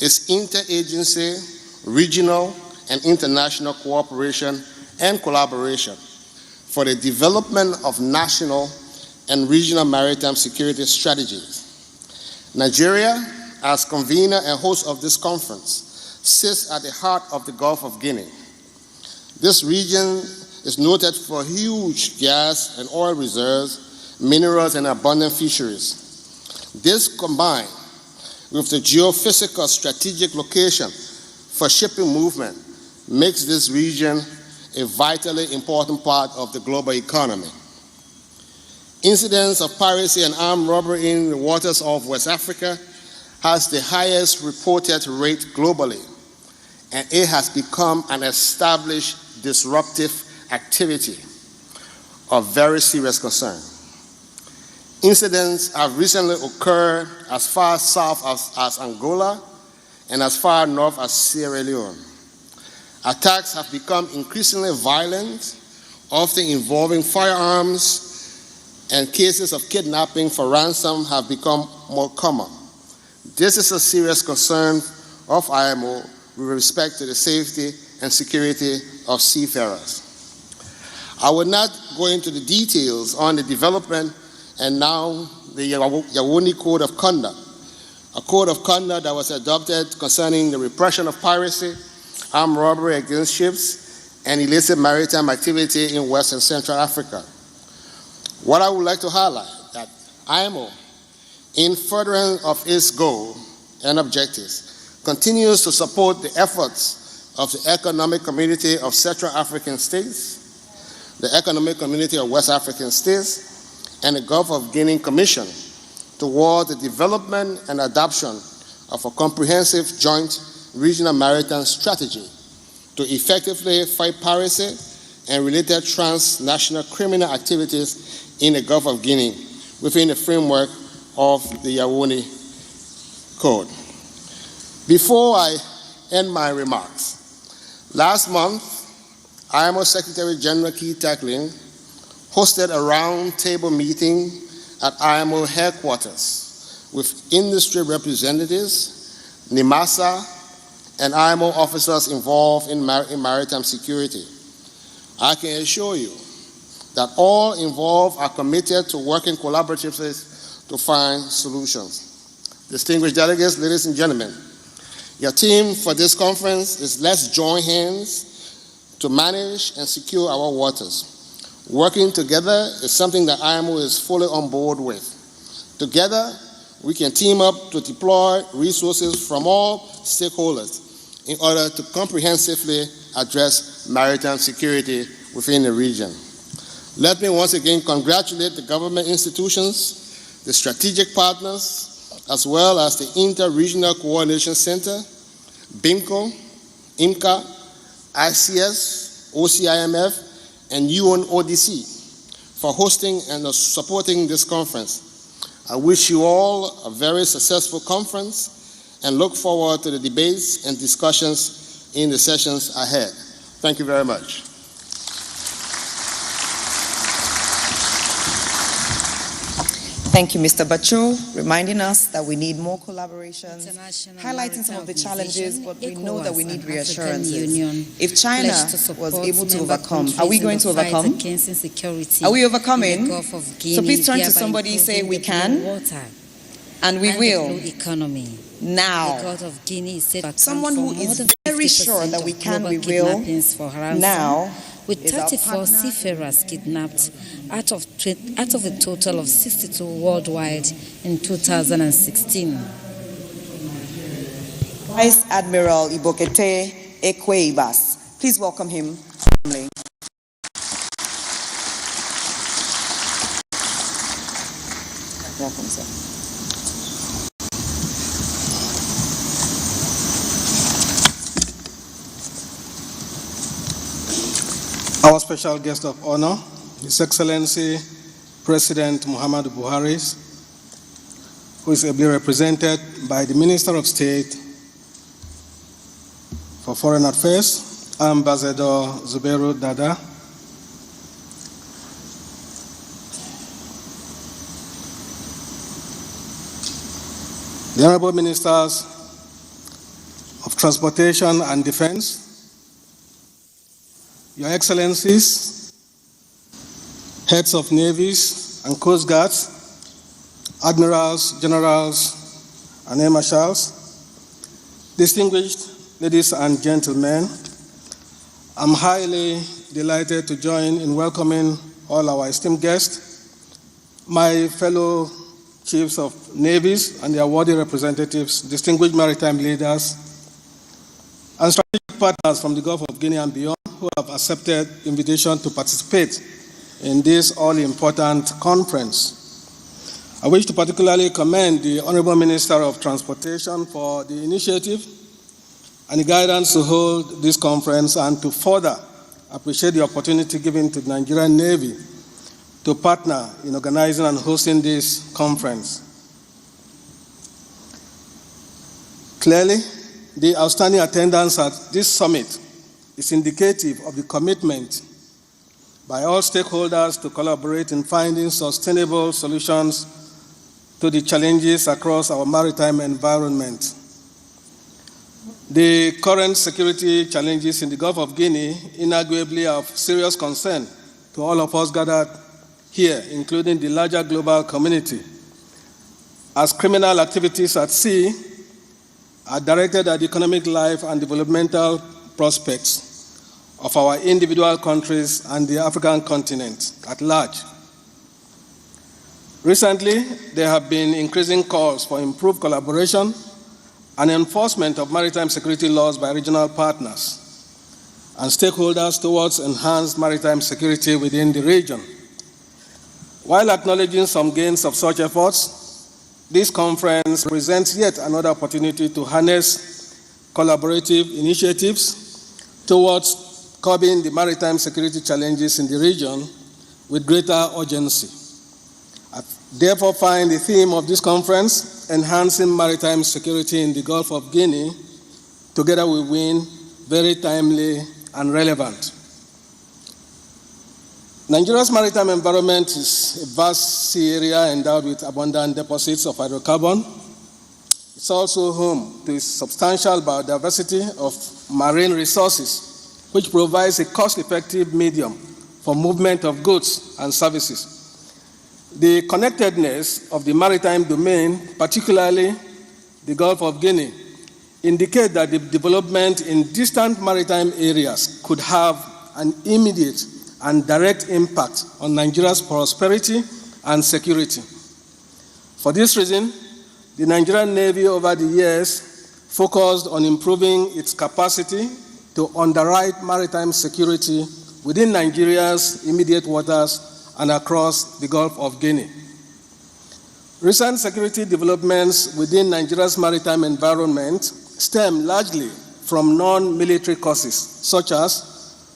is interagency, regional, and international cooperation and collaboration for the development of national and regional maritime security strategies. Nigeria, as convener and host of this conference, sits at the heart of the Gulf of Guinea. This region is noted for huge gas and oil reserves, minerals, and abundant fisheries. This, combined with the geophysical strategic location for shipping movement, makes this region a vitally important part of the global economy. Incidents of piracy and armed robbery in the waters of West Africa has the highest reported rate globally, and it has become an established disruptive activity of very serious concern. Incidents have recently occurred as far south as Angola and as far north as Sierra Leone. Attacks have become increasingly violent, often involving firearms and cases of kidnapping for ransom have become more common. This is a serious concern of IMO with respect to the safety and security of seafarers. I will not go into the details on the development and now the Yawuni Code of Conduct, a code of conduct that was adopted concerning the repression of piracy, armed robbery against ships, and illicit maritime activity in West and Central Africa. What I would like to highlight that IMO, in furtherance of its goal and objectives, continues to support the efforts of the Economic Community of Central African States, the Economic Community of West African States, and the Gulf of Guinea Commission toward the development and adoption of a comprehensive joint regional maritime strategy to effectively fight piracy and related transnational criminal activities in the Gulf of Guinea within the framework of the Yawuni Code. Before I end my remarks, last month, IMO Secretary General Keith Tackling hosted a roundtable meeting at IMO headquarters with industry representatives, NIMASA, and IMO officers involved in maritime security. I can assure you that all involved are committed to working collaboratively to find solutions. Distinguished delegates, ladies and gentlemen, your theme for this conference is Let's Join Hands to Manage and Secure Our Waters. Working together is something that IMO is fully on board with. Together, we can team up to deploy resources from all stakeholders in order to comprehensively address maritime security within the region. Let me once again congratulate the government institutions, the strategic partners, as well as the Inter-Regional Coordination Center, BIMCO, IMCA, ICS, OCIMF, and UNODC for hosting and supporting this conference. I wish you all a very successful conference and look forward to the debates and discussions in the sessions ahead. Thank you very much. Thank you, Mr. Bacho, reminding us that we need more collaborations, highlighting some of the challenges, but we know that we need reassurances. If China was able to overcome, are we going to overcome? Are we overcoming? So please turn to somebody, say we can, and we will. Now, someone who is very sure that we can, we will. Now, with 34 seafarers kidnapped out of a total of 62 worldwide in 2016. Vice Admiral Ibokete Ekweibas. Please welcome him. Welcome, sir. Our special guest of honor, His Excellency President Muhammadu Buhari, who is ably represented by the Minister of State for Foreign Affairs, Ambassador Zubairu Dada, the Honorable Ministers of Transportation and Defense, Your Excellencies, heads of navies and coast guards, admirals, generals, and air marshals, distinguished ladies and gentlemen, I'm highly delighted to join in welcoming all our esteemed guests, my fellow chiefs of navies and their worthy representatives, distinguished maritime leaders, and strategic partners from the Gulf of Guinea and beyond, who have accepted invitation to participate in this all-important conference. I wish to particularly commend the Honorable Minister of Transportation for the initiative and the guidance to hold this conference, and to further appreciate the opportunity given to the Nigerian Navy to partner in organizing and hosting this conference. Clearly, the outstanding attendance at this summit is indicative of the commitment by all stakeholders to collaborate in finding sustainable solutions to the challenges across our maritime environment. The current security challenges in the Gulf of Guinea inarguably are of serious concern to all of us gathered here, including the larger global community, as criminal activities at sea are directed at the economic life and developmental prospects of our individual countries and the African continent at large. Recently, there have been increasing calls for improved collaboration and enforcement of maritime security laws by regional partners and stakeholders towards enhanced maritime security within the region. While acknowledging some gains of such efforts, this conference presents yet another opportunity to harness collaborative initiatives towards curbing the maritime security challenges in the region with greater urgency. I therefore find the theme of this conference, Enhancing Maritime Security in the Gulf of Guinea, Together We Win, very timely and relevant. Nigeria's maritime environment is a vast sea area endowed with abundant deposits of hydrocarbon. It's also home to a substantial biodiversity of marine resources, which provides a cost-effective medium for movement of goods and services. The connectedness of the maritime domain, particularly the Gulf of Guinea, indicate that the development in distant maritime areas could have an immediate and direct impact on Nigeria's prosperity and security. For this reason, the Nigerian Navy over the years focused on improving its capacity to underwrite maritime security within Nigeria's immediate waters and across the Gulf of Guinea. Recent security developments within Nigeria's maritime environment stem largely from non-military causes, such as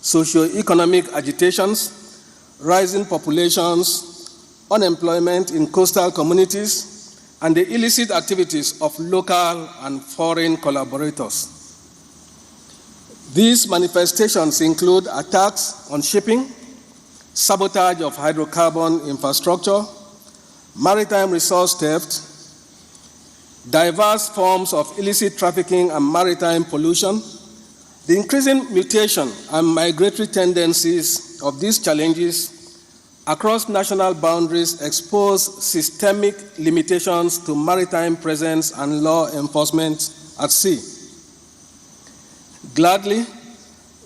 socio-economic agitations, rising populations, unemployment in coastal communities, and the illicit activities of local and foreign collaborators. These manifestations include attacks on shipping, sabotage of hydrocarbon infrastructure, maritime resource theft, diverse forms of illicit trafficking and maritime pollution. The increasing mutation and migratory tendencies of these challenges across national boundaries expose systemic limitations to maritime presence and law enforcement at sea. Gladly,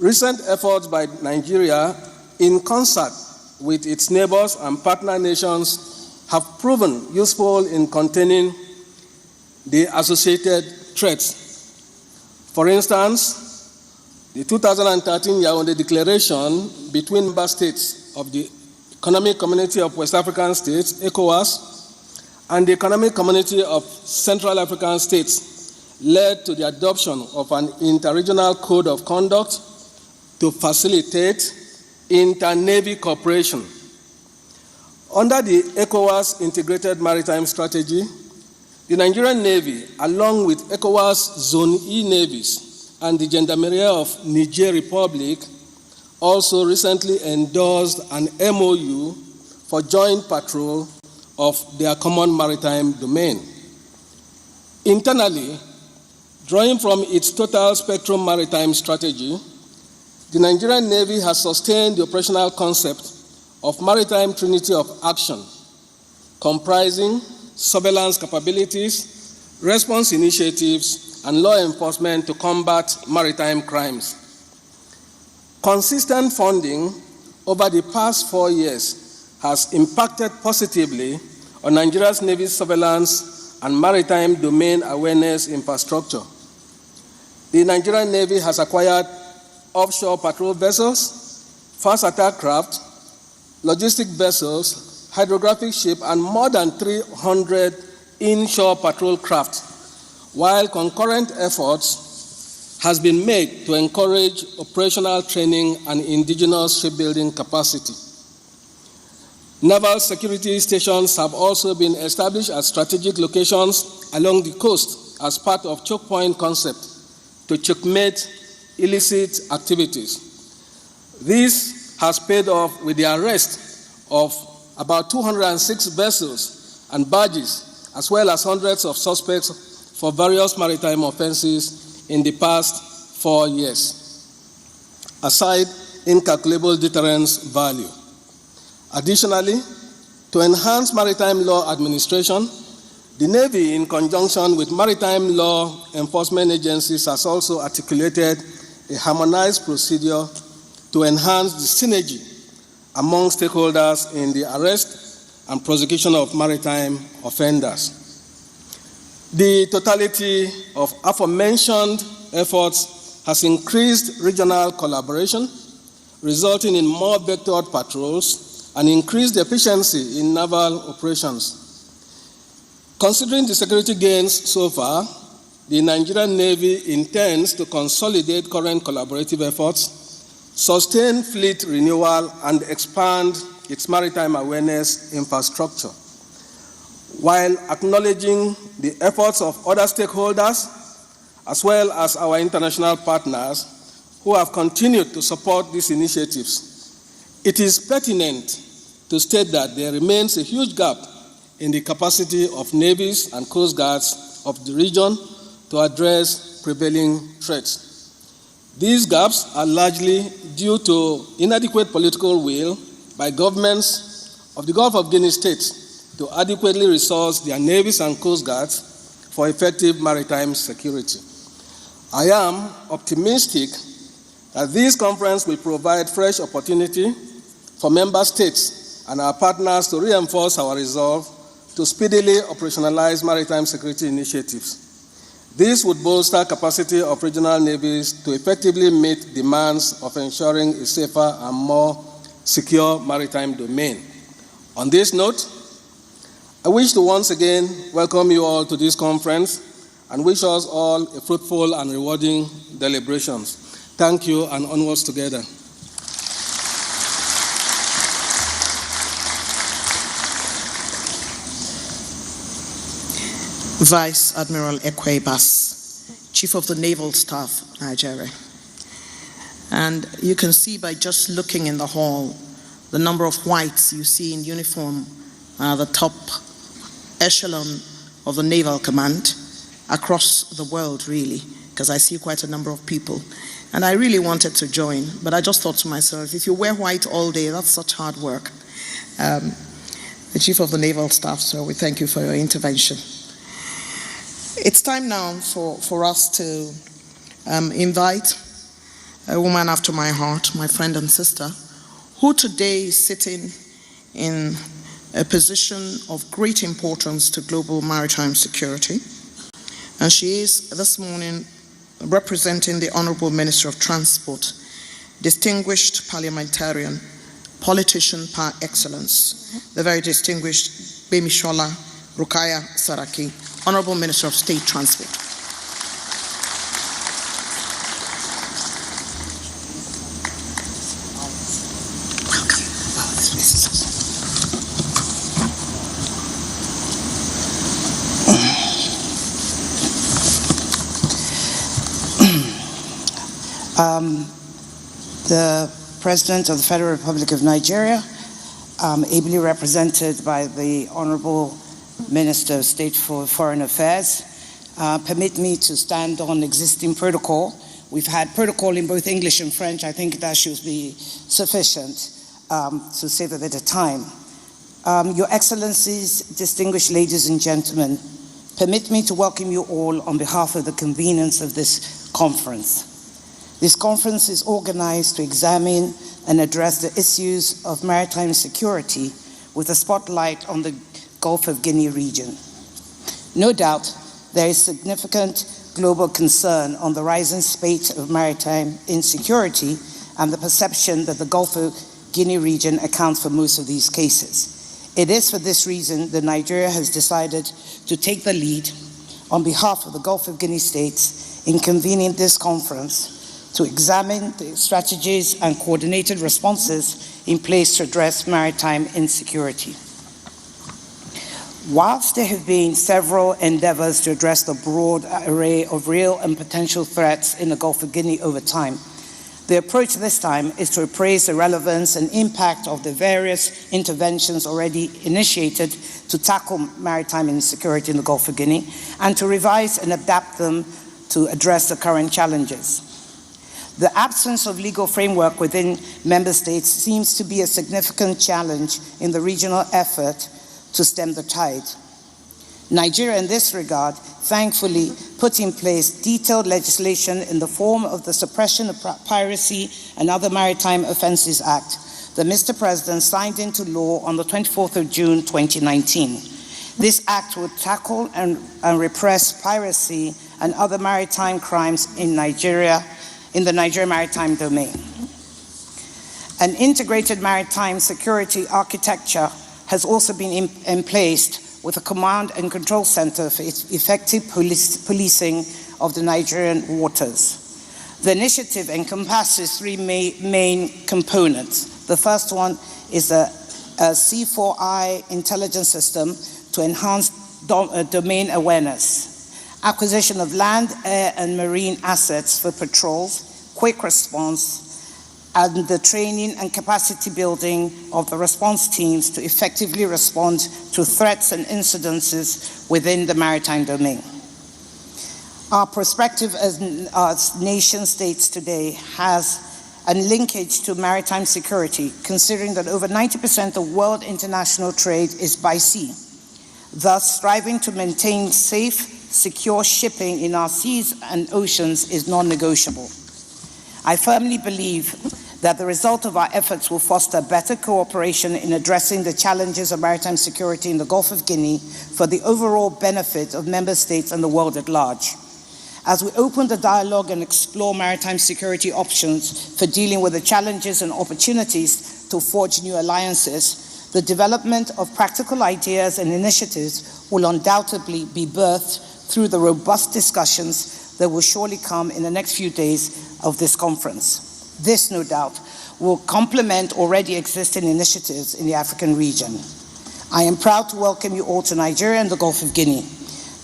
recent efforts by Nigeria, in concert with its neighbors and partner nations, have proven useful in containing the associated threats. For instance, the 2013 Yaoundé Declaration between member states of the Economic Community of West African States, ECOWAS, and the Economic Community of Central African States led to the adoption of an interregional code of conduct to facilitate inter-navy cooperation. Under the ECOWAS Integrated Maritime Strategy, the Nigerian Navy, along with ECOWAS Zone E navies and the Gendarmerie of Niger Republic, also recently endorsed an MOU for joint patrol of their common maritime domain. Internally, drawing from its total spectrum maritime strategy, the Nigerian Navy has sustained the operational concept of maritime trinity of action, comprising surveillance capabilities, response initiatives, and law enforcement to combat maritime crimes. Consistent funding over the past 4 years has impacted positively on Nigeria's Navy surveillance and maritime domain awareness infrastructure. The Nigerian Navy has acquired offshore patrol vessels, fast attack craft, logistic vessels, hydrographic ship, and more than 300 inshore patrol craft, while concurrent efforts has been made to encourage operational training and indigenous shipbuilding capacity. Naval security stations have also been established at strategic locations along the coast as part of choke point concept to checkmate illicit activities. This has paid off with the arrest of about 206 vessels and barges, as well as hundreds of suspects for various maritime offenses in the past 4 years, aside incalculable deterrence value. Additionally, to enhance maritime law administration, the Navy, in conjunction with maritime law enforcement agencies, has also articulated a harmonized procedure to enhance the synergy among stakeholders in the arrest and prosecution of maritime offenders. The totality of aforementioned efforts has increased regional collaboration, resulting in more vectored patrols and increased efficiency in naval operations. Considering the security gains so far, the Nigerian Navy intends to consolidate current collaborative efforts, sustain fleet renewal, and expand its maritime awareness infrastructure, while acknowledging the efforts of other stakeholders, as well as our international partners who have continued to support these initiatives. It is pertinent to state that there remains a huge gap in the capacity of navies and coast guards of the region to address prevailing threats. These gaps are largely due to inadequate political will by governments of the Gulf of Guinea states to adequately resource their navies and coast guards for effective maritime security. I am optimistic that this conference will provide fresh opportunity for member states and our partners to reinforce our resolve to speedily operationalize maritime security initiatives. This would bolster capacity of regional navies to effectively meet demands of ensuring a safer and more secure maritime domain. On this note, I wish to once again welcome you all to this conference and wish us all a fruitful and rewarding deliberations. Thank you, and onwards together. Vice Admiral Ekwe Bass, Chief of the Naval Staff, Nigeria. And you can see by just looking in the hall, the number of whites you see in uniform, the top echelon of the Naval Command across the world, really, because I see quite a number of people. And I really wanted to join, but I just thought to myself, if you wear white all day, that's such hard work. The Chief of the Naval Staff, so we thank you for your intervention. It's time now for us to invite a woman after my heart, my friend and sister, who today is sitting in a position of great importance to global maritime security. And she is this morning representing the Honorable Minister of Transport, distinguished parliamentarian, politician par excellence, the very distinguished Bemisola Rukaya Saraki, Honorable Minister of State Transport. The President of the Federal Republic of Nigeria, ably represented by the Honorable Minister of State for Foreign Affairs, permit me to stand on existing protocol. We've had protocol in both English and French. I think that should be sufficient to save a bit of time. Your Excellencies, distinguished ladies and gentlemen, permit me to welcome you all on behalf of the conveners of this conference. This conference is organized to examine and address the issues of maritime security with a spotlight on the Gulf of Guinea region. No doubt, there is significant global concern on the rising spate of maritime insecurity and the perception that the Gulf of Guinea region accounts for most of these cases. It is for this reason that Nigeria has decided to take the lead on behalf of the Gulf of Guinea states in convening this conference to examine the strategies and coordinated responses in place to address maritime insecurity. Whilst there have been several endeavors to address the broad array of real and potential threats in the Gulf of Guinea over time, The approach this time is to appraise the relevance and impact of the various interventions already initiated to tackle maritime insecurity in the Gulf of Guinea and to revise and adapt them to address the current challenges. The absence of legal framework within member states seems to be a significant challenge in the regional effort to stem the tide. Nigeria, in this regard, thankfully put in place detailed legislation in the form of the Suppression of Piracy and Other Maritime Offences Act that Mr. President signed into law on the 24th of June 2019. This act would tackle and repress piracy and other maritime crimes in Nigeria, in the Nigerian maritime domain. An integrated maritime security architecture has also been in place with a command and control center for effective policing of the Nigerian waters. The initiative encompasses three main components. The first one is a C4I intelligence system to enhance domain awareness, acquisition of land, air, and marine assets for patrols, quick response, and the training and capacity building of the response teams to effectively respond to threats and incidences within the maritime domain. Our perspective as nation states today has a linkage to maritime security, considering that over 90% of world international trade is by sea. Thus, striving to maintain safe, secure shipping in our seas and oceans is non-negotiable. I firmly believe that the result of our efforts will foster better cooperation in addressing the challenges of maritime security in the Gulf of Guinea for the overall benefit of member states and the world at large. As we open the dialogue and explore maritime security options for dealing with the challenges and opportunities to forge new alliances, the development of practical ideas and initiatives will undoubtedly be birthed through the robust discussions that will surely come in the next few days of this conference. This, no doubt, will complement already existing initiatives in the African region. I am proud to welcome you all to Nigeria and the Gulf of Guinea.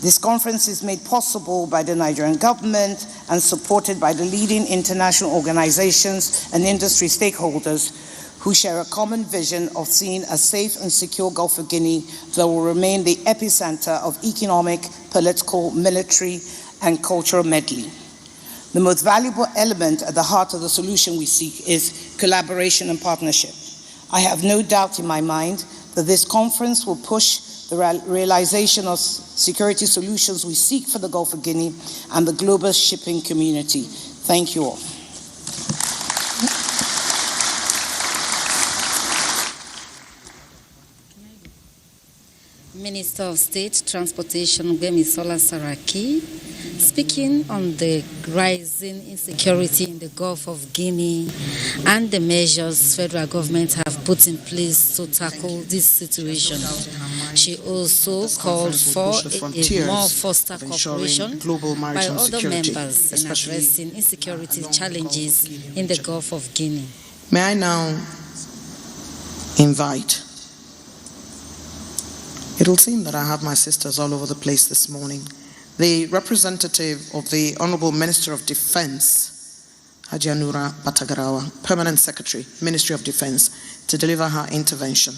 This conference is made possible by the Nigerian government and supported by the leading international organizations and industry stakeholders who share a common vision of seeing a safe and secure Gulf of Guinea that will remain the epicenter of economic, political, military, and cultural medley. The most valuable element at the heart of the solution we seek is collaboration and partnership. I have no doubt in my mind that this conference will push the realization of security solutions we seek for the Gulf of Guinea and the global shipping community. Thank you all. Minister of State Transportation Gbemisola Saraki, speaking on the rising insecurity in the Gulf of Guinea and the measures federal government have put in place to tackle this situation. She also called for a more foster cooperation by other members in addressing insecurity challenges in the Gulf of Guinea. May I now invite. It will seem that I have my sisters all over the place this morning. The representative of the Honorable Minister of Defense, Hajiya Nura Batagarawa, Permanent Secretary, Ministry of Defense, to deliver her intervention.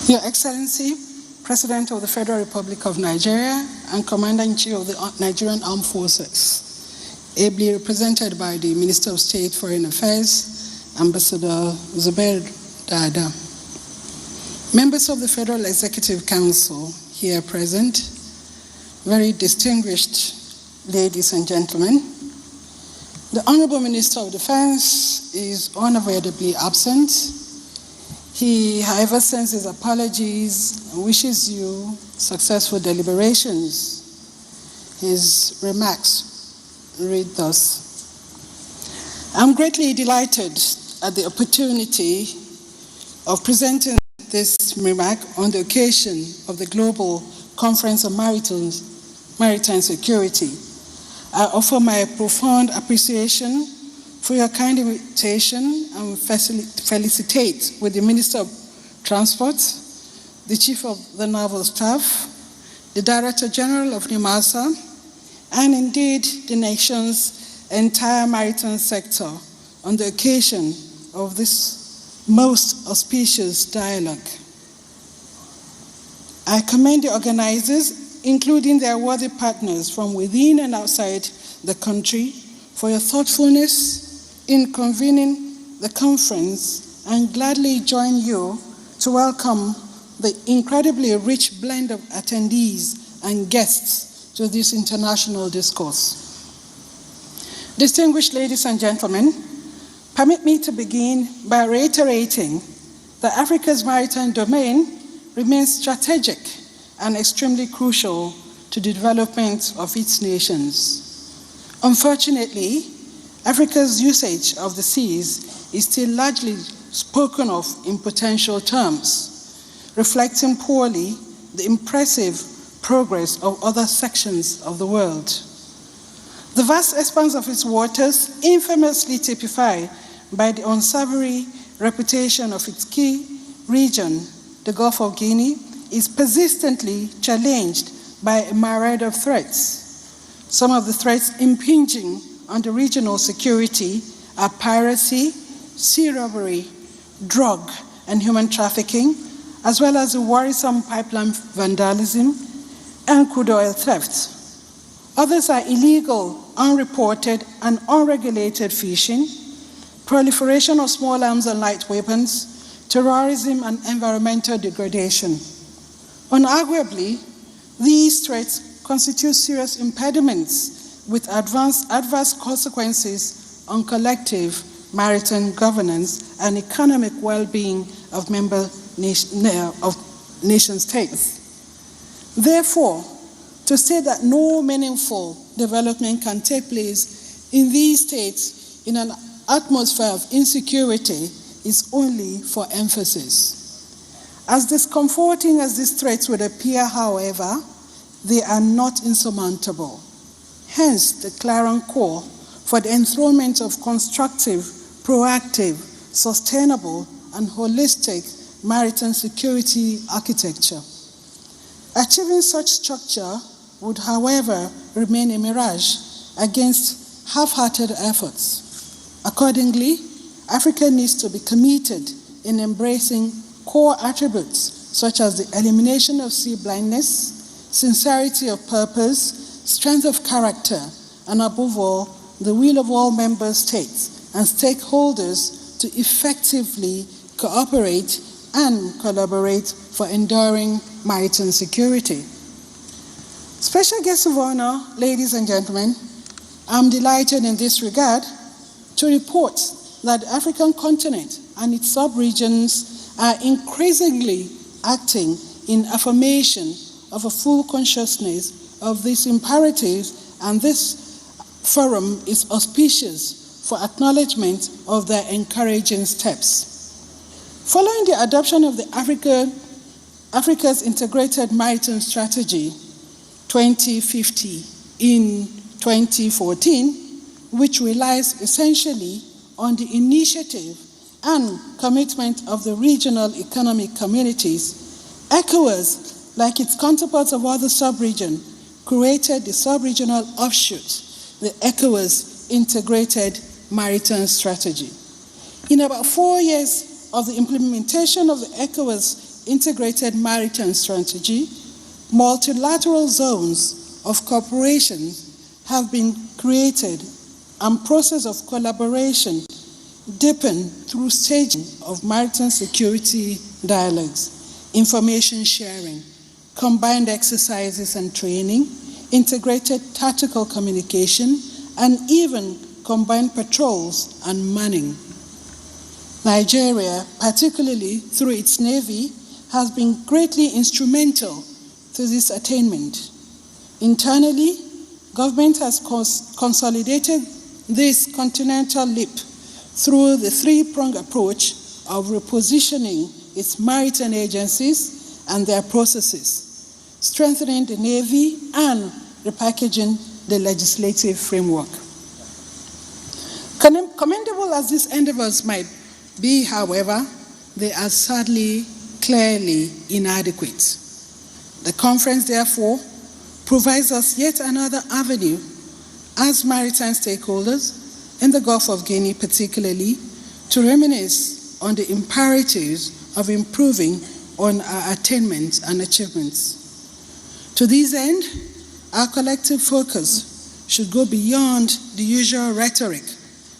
Your Excellency, President of the Federal Republic of Nigeria and Commander-in-Chief of the Nigerian Armed Forces, ably represented by the Minister of State Foreign Affairs, Ambassador Zubair Dada. Members of the Federal Executive Council here present, very distinguished ladies and gentlemen, the Honorable Minister of Defense is unavoidably absent. He, however, sends his apologies and wishes you successful deliberations. His remarks read thus. I'm greatly delighted at the opportunity of presenting this remark on the occasion of the Global Conference on Maritime Security. I offer my profound appreciation for your kind invitation and felicitate with the Minister of Transport, the Chief of the Naval Staff, the Director General of NIMASA, and indeed the nation's entire maritime sector on the occasion of this most auspicious dialogue. I commend the organizers, including their worthy partners from within and outside the country, for your thoughtfulness in convening the conference, and gladly join you to welcome the incredibly rich blend of attendees and guests to this international discourse. Distinguished ladies and gentlemen, permit me to begin by reiterating that Africa's maritime domain remains strategic and extremely crucial to the development of its nations. Unfortunately, Africa's usage of the seas is still largely spoken of in potential terms, reflecting poorly the impressive progress of other sections of the world. The vast expanse of its waters, infamously typified by the unsavory reputation of its key region, the Gulf of Guinea, is persistently challenged by a myriad of threats. Some of the threats impinging on the regional security are piracy, sea robbery, drug and human trafficking, as well as the worrisome pipeline vandalism and crude oil theft. Others are illegal, unreported, and unregulated fishing, proliferation of small arms and light weapons, terrorism, and environmental degradation. Unarguably, these threats constitute serious impediments with adverse consequences on collective maritime governance and economic well-being of member nation states. Therefore, to say that no meaningful development can take place in these states in an atmosphere of insecurity is only for emphasis. As discomforting as these threats would appear, however, they are not insurmountable. Hence, the clarion call for the enthronement of constructive, proactive, sustainable, and holistic maritime security architecture. Achieving such structure would, however, remain a mirage against half-hearted efforts. Accordingly, Africa needs to be committed in embracing core attributes such as the elimination of sea blindness, sincerity of purpose, strength of character, and above all, the will of all member states and stakeholders to effectively cooperate and collaborate for enduring maritime security. Special guests of honor, ladies and gentlemen, I'm delighted in this regard to report that the African continent and its sub-regions are increasingly acting in affirmation of a full consciousness of these imperatives, and this forum is auspicious for acknowledgement of their encouraging steps. Following the adoption of the Africa's Integrated Maritime Strategy 2050 in 2014, which relies essentially on the initiative and commitment of the regional economic communities, ECOWAS, like its counterparts of other sub-regions, created the sub-regional offshoot, the ECOWAS Integrated Maritime Strategy. In about 4 years of the implementation of the ECOWAS Integrated Maritime Strategy, multilateral zones of cooperation have been created and process of collaboration deepened through staging of maritime security dialogues, information sharing, combined exercises and training, integrated tactical communication, and even combined patrols and manning. Nigeria, particularly through its Navy, has been greatly instrumental to this attainment. Internally, government has consolidated this continental leap through the three-pronged approach of repositioning its maritime agencies and their processes, strengthening the Navy and repackaging the legislative framework. Commendable as these endeavors might be, however, they are sadly, clearly inadequate. The conference, therefore, provides us yet another avenue as maritime stakeholders in the Gulf of Guinea particularly to reminisce on the imperatives of improving on our attainments and achievements. To this end, our collective focus should go beyond the usual rhetoric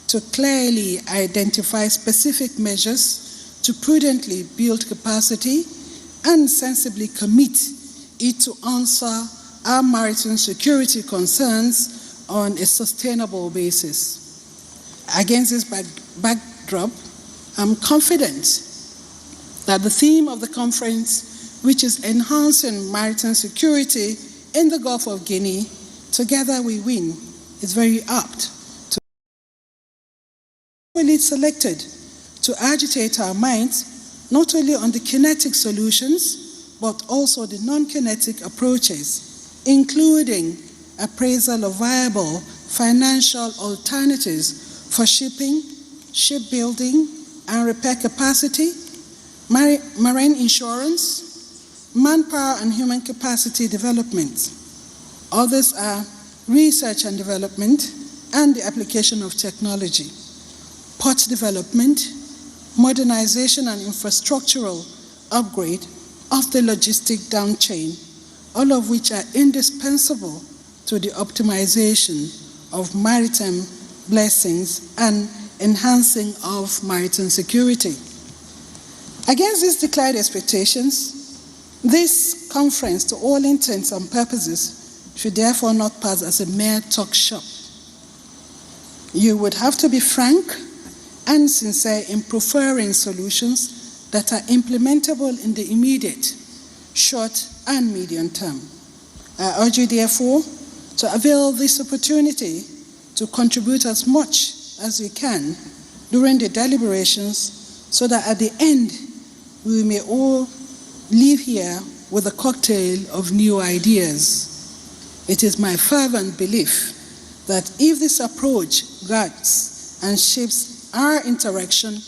to clearly identify specific measures to prudently build capacity and sensibly commit it to answer our maritime security concerns on a sustainable basis. Against this backdrop, I'm confident that the theme of the conference, which is enhancing maritime security in the Gulf of Guinea, Together We Win, is very apt to be selected to agitate our minds not only on the kinetic solutions, but also the non-kinetic approaches, including appraisal of viable financial alternatives for shipping, shipbuilding, and repair capacity, marine insurance, manpower and human capacity development. Others are research and development and the application of technology, port development, modernization and infrastructural upgrade of the logistic down chain, all of which are indispensable to the optimization of maritime blessings and enhancing of maritime security. Against these declared expectations, this conference, to all intents and purposes, should therefore not pass as a mere talk shop. You would have to be frank and sincere in preferring solutions that are implementable in the immediate, short, and medium term. I urge you, therefore, to avail this opportunity to contribute as much as we can during the deliberations so that at the end we may all leave here with a cocktail of new ideas. It is my fervent belief that if this approach guides and shapes our interaction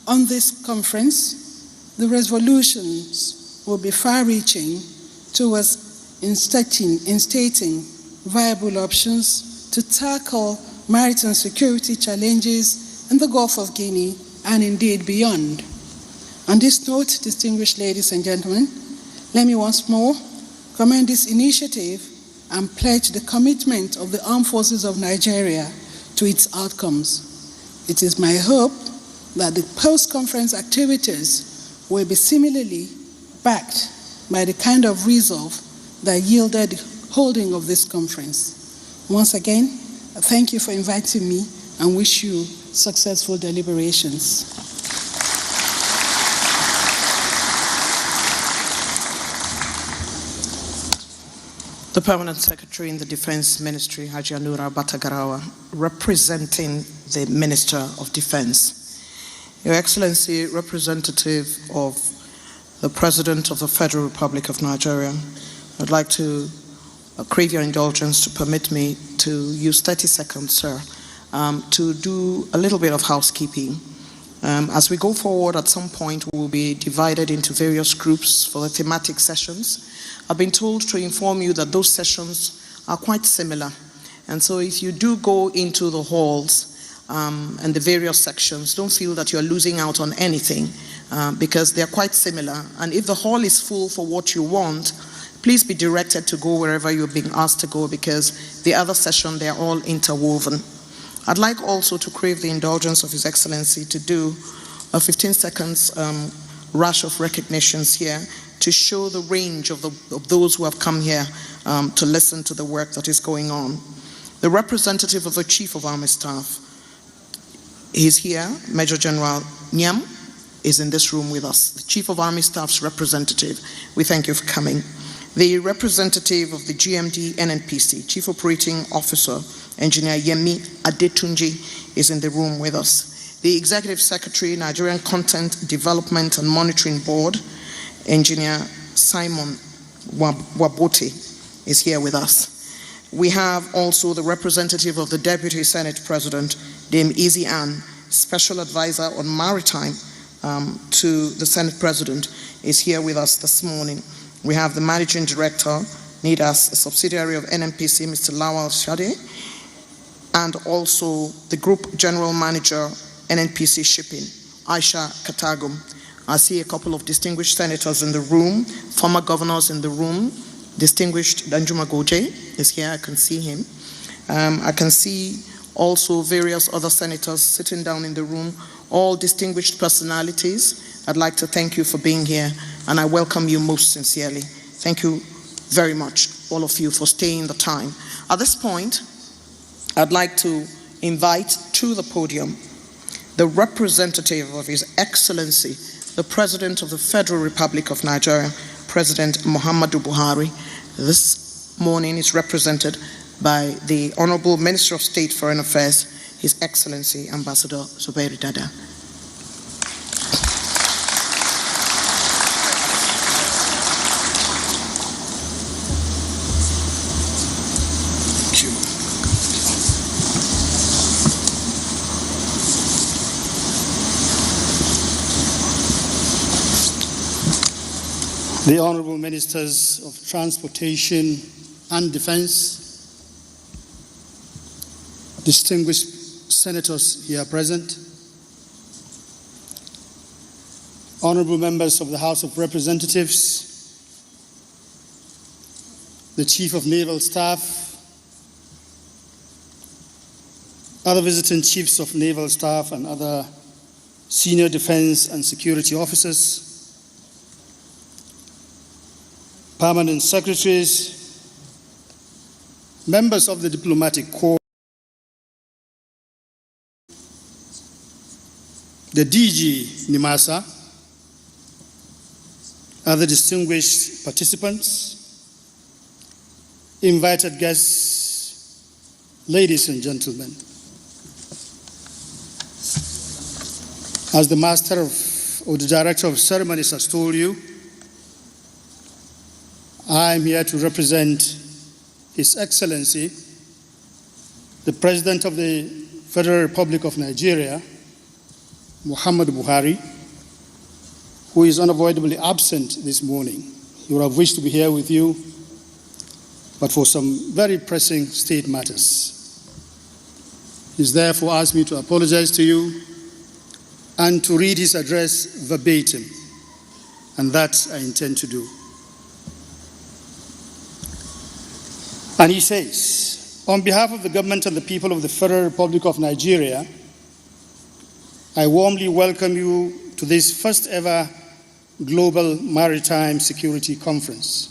on this conference, the resolutions will be far-reaching towards instating viable options to tackle maritime security challenges in the Gulf of Guinea and indeed beyond. On this note, distinguished ladies and gentlemen, let me once more commend this initiative and pledge the commitment of the Armed Forces of Nigeria to its outcomes. It is my hope that the post-conference activities will be similarly backed by the kind of resolve that yielded holding of this conference. Once again, thank you for inviting me and wish you successful deliberations. The Permanent Secretary in the Defense Ministry, Haji Anura Batagarawa, representing the Minister of Defense. Your Excellency, representative of the President of the Federal Republic of Nigeria, I'd like to crave your indulgence to permit me to use 30 seconds, sir, to do a little bit of housekeeping. As we go forward, at some point, we will be divided into various groups for the thematic sessions. I've been told to inform you that those sessions are quite similar. And so if you do go into the halls and the various sections, don't feel that you're losing out on anything because they're quite similar. And if the hall is full for what you want, please be directed to go wherever you're being asked to go because the other session, they're all interwoven. I'd like also to crave the indulgence of His Excellency to do a 15 seconds rush of recognitions here to show the range of those who have come here to listen to the work that is going on. The representative of the Chief of Army Staff is here. Major General Nyam is in this room with us. The Chief of Army Staff's representative, we thank you for coming. The representative of the GMD NNPC, Chief Operating Officer, Engineer Yemi Adetunji, is in the room with us. The Executive Secretary, Nigerian Content Development and Monitoring Board, Engineer Simon Wabote, is here with us. We have also the representative of the Deputy Senate President, Dame Easy Ann, Special Advisor on Maritime to the Senate President, is here with us this morning. We have the Managing Director, NIDAS, a subsidiary of NNPC, Mr. Lawal Shade, and also the Group General Manager, NNPC Shipping, Aisha Katagum. I see a couple of distinguished senators in the room, former governors in the room. Distinguished Danjuma Goje is here, I can see him. I can see also various other senators sitting down in the room, all distinguished personalities. I'd like to thank you for being here, and I welcome you most sincerely. Thank you very much, all of you, for staying the time. At this point, I'd like to invite to the podium the representative of His Excellency, the President of the Federal Republic of Nigeria, President Muhammadu Buhari. This morning is represented by the Honorable Minister of State Foreign Affairs, His Excellency Ambassador Zubairu Dada. The Honourable Ministers of Transportation and Defence, distinguished senators here present, Honourable Members of the House of Representatives, the Chief of Naval Staff, other visiting Chiefs of Naval Staff and other senior defence and security officers, permanent secretaries, members of the diplomatic corps, the DG NIMASA, other distinguished participants, invited guests, ladies and gentlemen. As the Master or the Director of Ceremonies has told you, I am here to represent His Excellency, the President of the Federal Republic of Nigeria, Muhammadu Buhari, who is unavoidably absent this morning. He would have wished to be here with you, but for some very pressing state matters. He's therefore asked me to apologize to you and to read his address verbatim, and that I intend to do. And he says, on behalf of the government and the people of the Federal Republic of Nigeria, I warmly welcome you to this first ever Global Maritime Security Conference.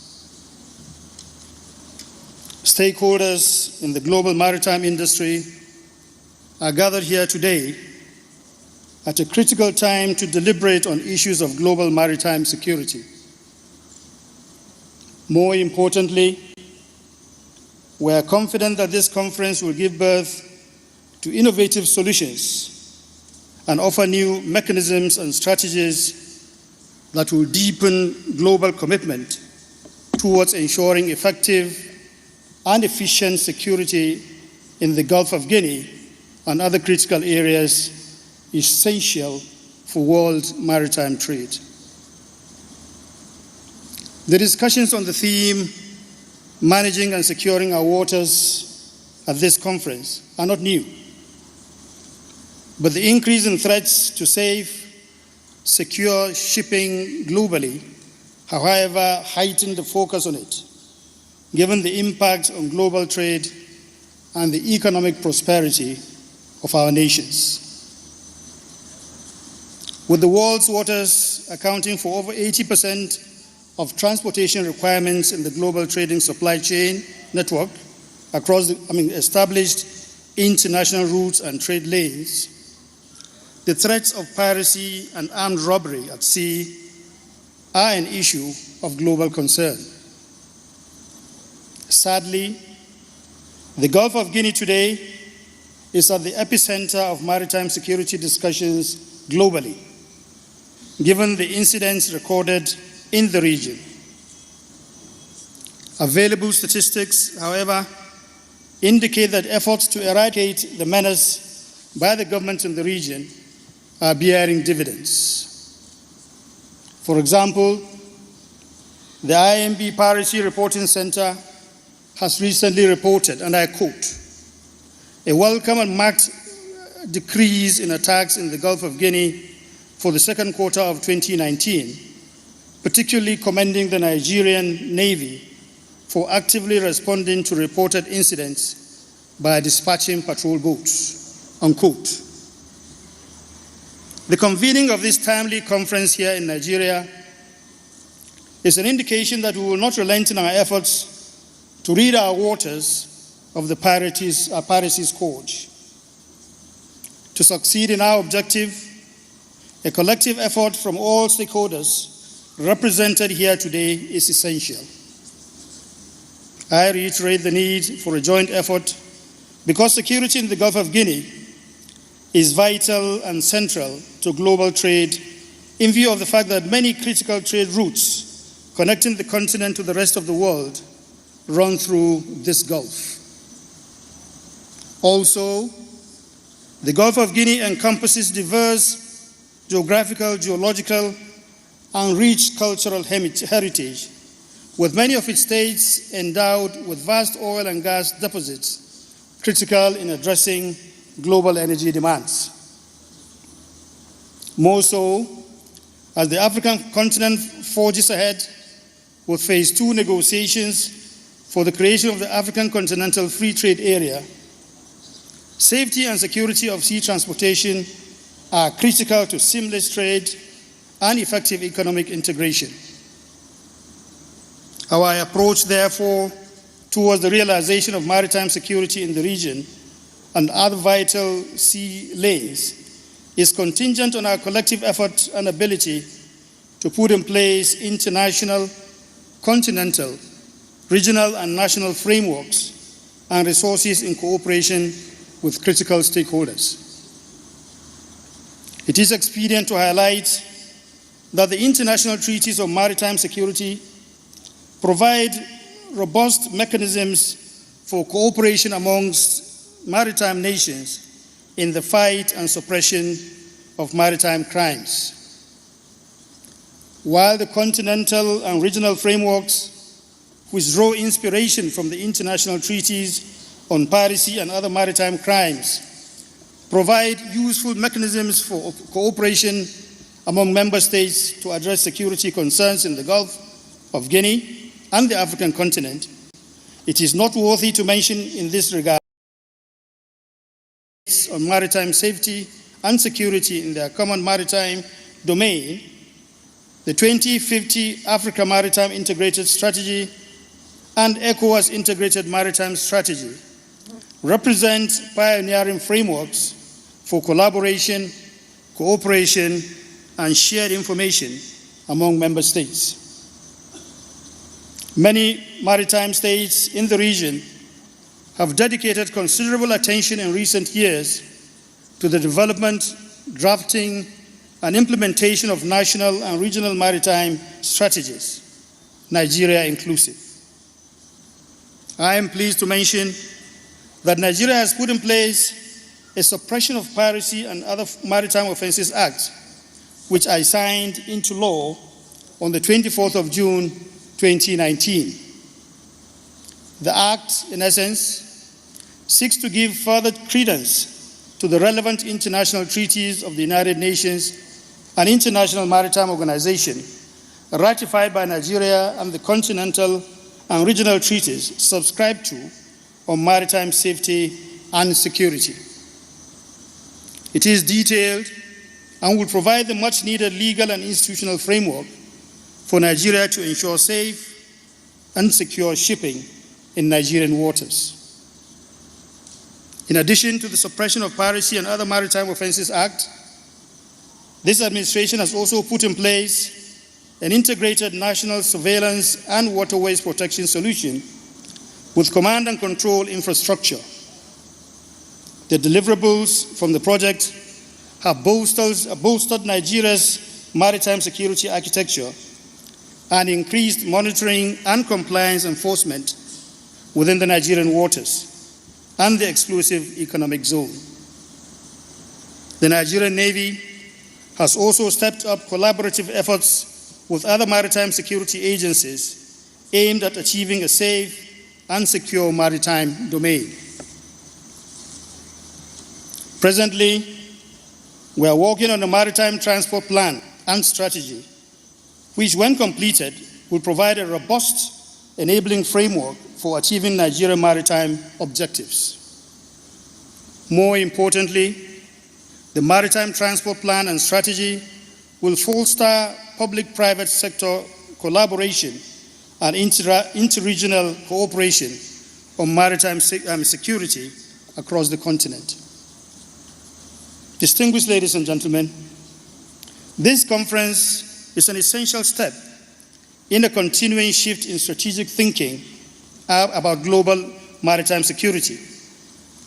Stakeholders in the global maritime industry are gathered here today at a critical time to deliberate on issues of global maritime security. More importantly, we are confident that this conference will give birth to innovative solutions and offer new mechanisms and strategies that will deepen global commitment towards ensuring effective and efficient security in the Gulf of Guinea and other critical areas essential for world maritime trade. The discussions on the theme managing and securing our waters at this conference are not new. But the increase in threats to safe, secure shipping globally, however, heightened the focus on it, given the impact on global trade and the economic prosperity of our nations. With the world's waters accounting for over 80% of transportation requirements in the global trading supply chain network across the established international routes and trade lanes, the threats of piracy and armed robbery at sea are an issue of global concern. Sadly, the Gulf of Guinea today is at the epicenter of maritime security discussions globally, given the incidents recorded in the region. Available statistics, however, indicate that efforts to eradicate the menace by the governments in the region are bearing dividends. For example, the IMB Piracy Reporting Center has recently reported, and I quote, a welcome and marked decrease in attacks in the Gulf of Guinea for the second quarter of 2019, particularly commending the Nigerian Navy for actively responding to reported incidents by dispatching patrol boats, unquote. The convening of this timely conference here in Nigeria is an indication that we will not relent in our efforts to rid our waters of the piracy scourge. To succeed in our objective, a collective effort from all stakeholders represented here today is essential. I reiterate the need for a joint effort because security in the Gulf of Guinea is vital and central to global trade in view of the fact that many critical trade routes connecting the continent to the rest of the world run through this Gulf. Also, the Gulf of Guinea encompasses diverse geographical, geological, and rich cultural heritage, with many of its states endowed with vast oil and gas deposits critical in addressing global energy demands. More so, as the African continent forges ahead with Phase 2 negotiations for the creation of the African Continental Free Trade Area, safety and security of sea transportation are critical to seamless trade and effective economic integration. Our approach, therefore, towards the realization of maritime security in the region and other vital sea lanes is contingent on our collective effort and ability to put in place international, continental, regional, and national frameworks and resources in cooperation with critical stakeholders. It is expedient to highlight that the international treaties of maritime security provide robust mechanisms for cooperation amongst maritime nations in the fight and suppression of maritime crimes. While the continental and regional frameworks, which draw inspiration from the international treaties on piracy and other maritime crimes, provide useful mechanisms for cooperation among member states to address security concerns in the Gulf of Guinea and the African continent, it is noteworthy to mention in this regard on maritime safety and security in their common maritime domain, the 2050 Africa Maritime Integrated Strategy and ECOWAS Integrated Maritime Strategy represent pioneering frameworks for collaboration, cooperation, and shared information among member states. Many maritime states in the region have dedicated considerable attention in recent years to the development, drafting, and implementation of national and regional maritime strategies, Nigeria inclusive. I am pleased to mention that Nigeria has put in place a Suppression of Piracy and Other Maritime Offences Act, which I signed into law on the 24th of June 2019. The Act, in essence, seeks to give further credence to the relevant international treaties of the United Nations and International Maritime Organization ratified by Nigeria and the continental and regional treaties subscribed to on maritime safety and security. It is detailed and will provide the much-needed legal and institutional framework for Nigeria to ensure safe and secure shipping in Nigerian waters. In addition to the Suppression of Piracy and Other Maritime Offences Act, this administration has also put in place an integrated national surveillance and waterways protection solution with command and control infrastructure. The deliverables from the project have bolstered Nigeria's maritime security architecture and increased monitoring and compliance enforcement within the Nigerian waters and the exclusive economic zone. The Nigerian Navy has also stepped up collaborative efforts with other maritime security agencies aimed at achieving a safe and secure maritime domain. Presently, we are working on a maritime transport plan and strategy, which, when completed, will provide a robust enabling framework for achieving Nigerian maritime objectives. More importantly, the maritime transport plan and strategy will foster public-private sector collaboration and interregional cooperation on maritime security across the continent. Distinguished ladies and gentlemen, this conference is an essential step in a continuing shift in strategic thinking about global maritime security,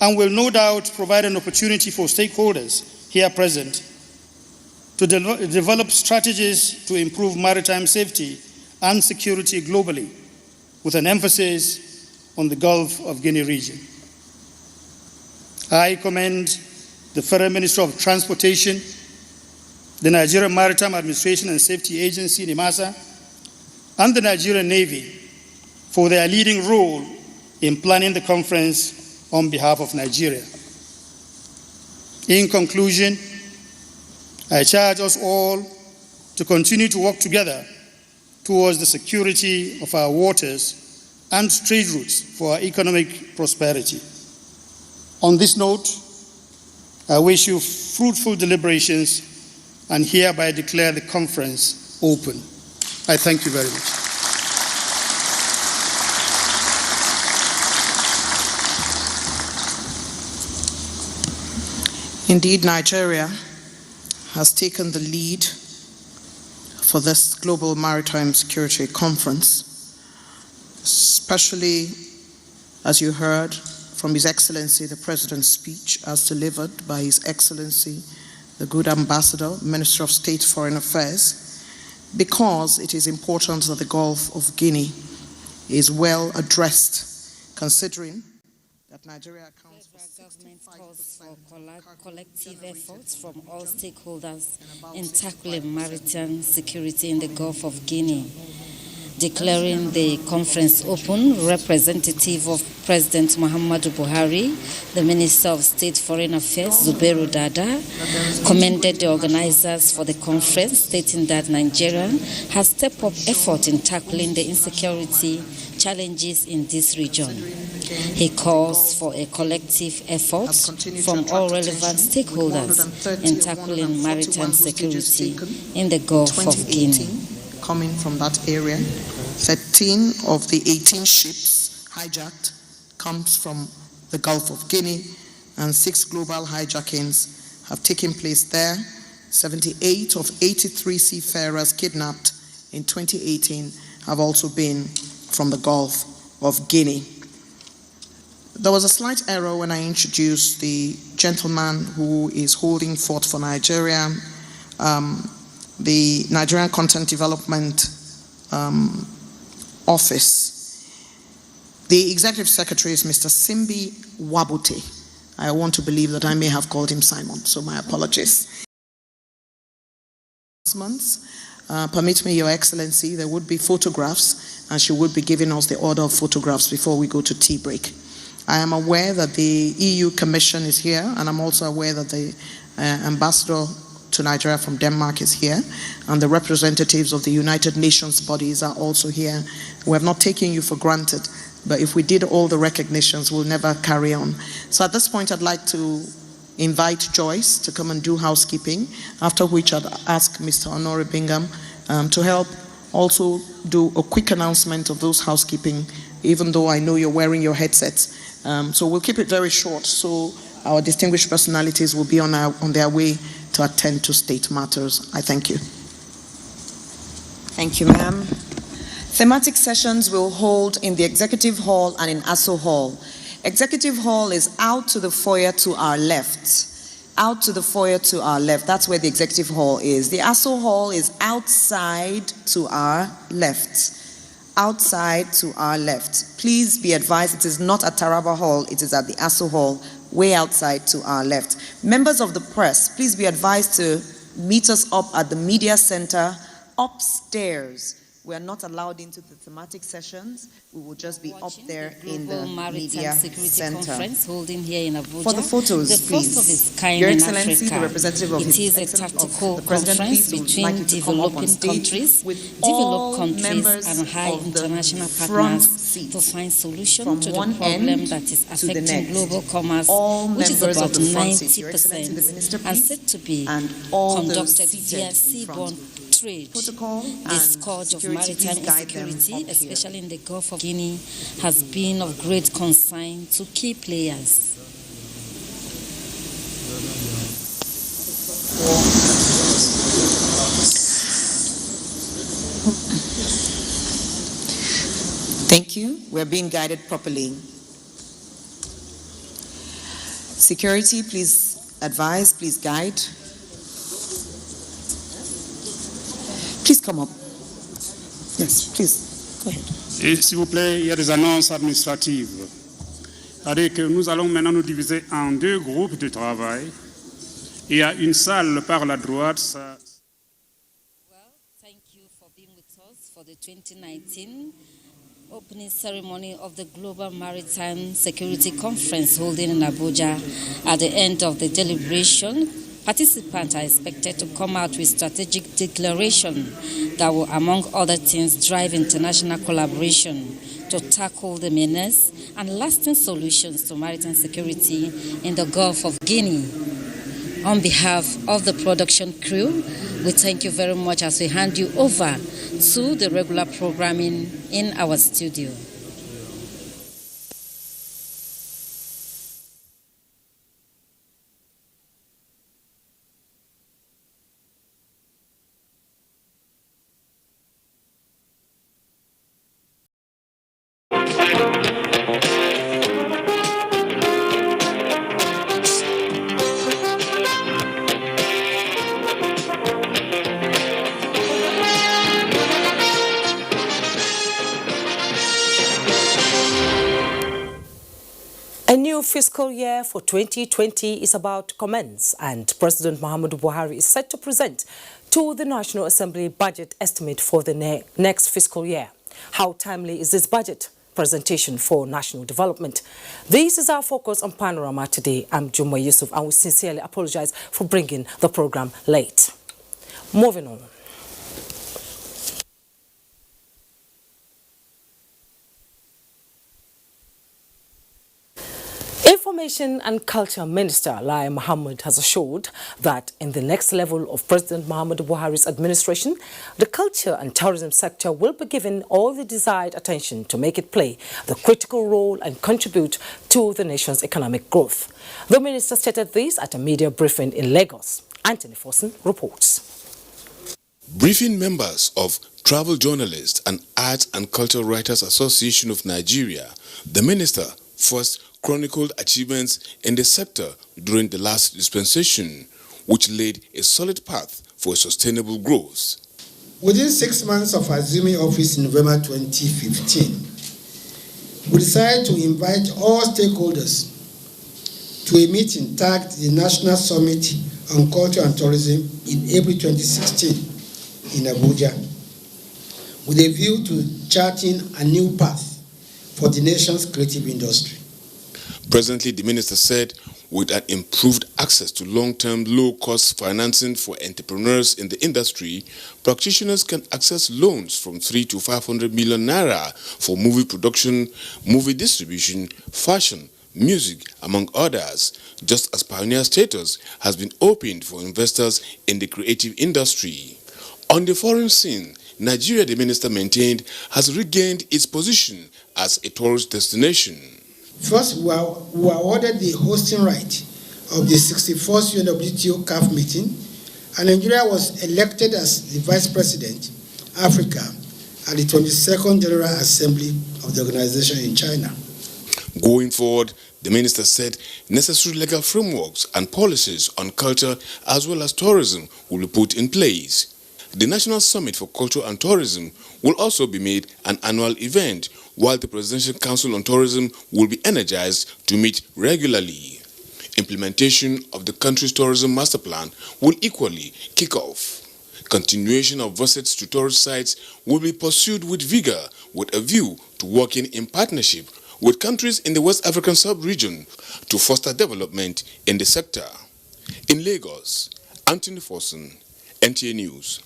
and will no doubt provide an opportunity for stakeholders here present to develop strategies to improve maritime safety and security globally, with an emphasis on the Gulf of Guinea region. I commend the Federal Ministry of Transportation, the Nigerian Maritime Administration and Safety Agency, NIMASA, and the Nigerian Navy for their leading role in planning the conference on behalf of Nigeria. In conclusion, I charge us all to continue to work together towards the security of our waters and trade routes for our economic prosperity. On this note, I wish you fruitful deliberations and hereby declare the conference open. I thank you very much. Indeed, Nigeria has taken the lead for this Global Maritime Security Conference, especially, as you heard from His Excellency, the President's speech as delivered by His Excellency, the good Ambassador, Minister of State Foreign Affairs, because it is important that the Gulf of Guinea is well addressed, considering that Nigeria accounts for government calls for collective efforts from all stakeholders in tackling maritime security in the Gulf of Guinea. Declaring the conference open, representative of President Muhammadu Buhari, the Minister of State Foreign Affairs, Zubairu Dada, commended the organizers for the conference, stating that Nigeria has stepped up effort in tackling the insecurity challenges in this region. He calls for a collective effort from all relevant stakeholders in tackling maritime security in the Gulf of Guinea. Coming from that area, 13 of the 18 ships hijacked comes from the Gulf of Guinea, and 6 global hijackings have taken place there. 78 of 83 seafarers kidnapped in 2018 have also been from the Gulf of Guinea. There was a slight error when I introduced the gentleman who is holding forth for Nigeria, the Nigerian Content Development Office. The Executive Secretary is Mr. Simbi Wabute. I want to believe that I may have called him Simon, so my apologies. Permit me, Your Excellency, there would be photographs, and she would be giving us the order of photographs before we go to tea break. I am aware that the EU Commission is here, and I'm also aware that the Ambassador to Nigeria from Denmark is here, and the representatives of the United Nations bodies are also here. We have not taken you for granted, but if we did all the recognitions, we'll never carry on. So at this point, I'd like to invite Joyce to come and do housekeeping, after which I'd ask Mr. Honore Bingham to help also do a quick announcement of those housekeeping, even though I know you're wearing your headsets. So we'll keep it very short, so our distinguished personalities will be on their way to attend to state matters. I thank you. Thank you, ma'am. Thematic sessions will hold in the Executive Hall and in Aso Hall. Executive Hall is out to the foyer to our left. Out to the foyer to our left. That's where the Executive Hall is. The Aso Hall is outside to our left. Outside to our left. Please be advised, it is not at Taraba Hall, it is at the Aso Hall. way outside to our left. Members of the press, please be advised to meet us up at the media center upstairs. We are not allowed into the thematic sessions. We will just be up there in the media center. Conference holding here in Abuja. For the photos, the please. first of its kind Your in Excellency, Africa. the representative of it is a tactical conference between developing countries, developed countries, and high international partners to find solutions to the problem that is affecting global commerce, which is about 90% and said to be conducted via seaborne trade. The scourge of maritime insecurity, especially in the Gulf of Guinea, has been of great concern to key players. Thank you. We're being guided properly. Security, please advise, please guide. Please come up. Yes, please. Go ahead. Et s'il vous plaît, il y a des annonces administratives. C'est-à-dire que nous allons maintenant nous diviser en deux groupes de travail. Il y a une salle par la droite. Well, thank you for being with us for the 2019 opening ceremony of the Global Maritime Security Conference holding in Abuja. At the end of the deliberation, participants are expected to come out with strategic declaration that will, among other things, drive international collaboration to tackle the menace and lasting solutions to maritime security in the Gulf of Guinea. On behalf of the production crew, we thank you very much as we hand you over to the regular programming in our studio. A new fiscal year for 2020 is about to commence, and President Muhammadu Buhari is set to present to the National Assembly budget estimate for the next fiscal year. How timely is this budget presentation for national development? This is our focus on Panorama today. I'm Juma Yusuf, and we sincerely apologize for bringing the program late. Moving on. Information and Culture Minister Lai Mohammed has assured that in the next level of President Muhammadu Buhari's administration, the culture and tourism sector will be given all the desired attention to make it play the critical role and contribute to the nation's economic growth. The minister stated this at a media briefing in Lagos. Anthony Forson reports. Briefing members of Travel Journalists and Arts and Cultural Writers Association of Nigeria, the minister first chronicled achievements in the sector during the last dispensation, which laid a solid path for sustainable growth. Within 6 months of assuming office in November 2015, we decided to invite all stakeholders to a meeting tagged the National Summit on Culture and Tourism in April 2016 in Abuja, with a view to charting a new path for the nation's creative industry. Presently, the minister said, with an improved access to long-term, low-cost financing for entrepreneurs in the industry, practitioners can access loans from 3 to 500 million naira for movie production, movie distribution, fashion, music, among others, just as pioneer status has been opened for investors in the creative industry. On the foreign scene, Nigeria, the minister maintained, has regained its position as a tourist destination. First, we were awarded the hosting right of the 64th UNWTO CAF meeting, and Nigeria was elected as the Vice President, Africa, at the 22nd General Assembly of the organization in China. Going forward, the minister said necessary legal frameworks and policies on culture as well as tourism will be put in place. The National Summit for Culture and Tourism will also be made an annual event, while the Presidential Council on Tourism will be energized to meet regularly. Implementation of the country's tourism master plan will equally kick off. Continuation of visits to tourist sites will be pursued with vigor with a view to working in partnership with countries in the West African sub-region to foster development in the sector. In Lagos, Anthony Forson, NTA News.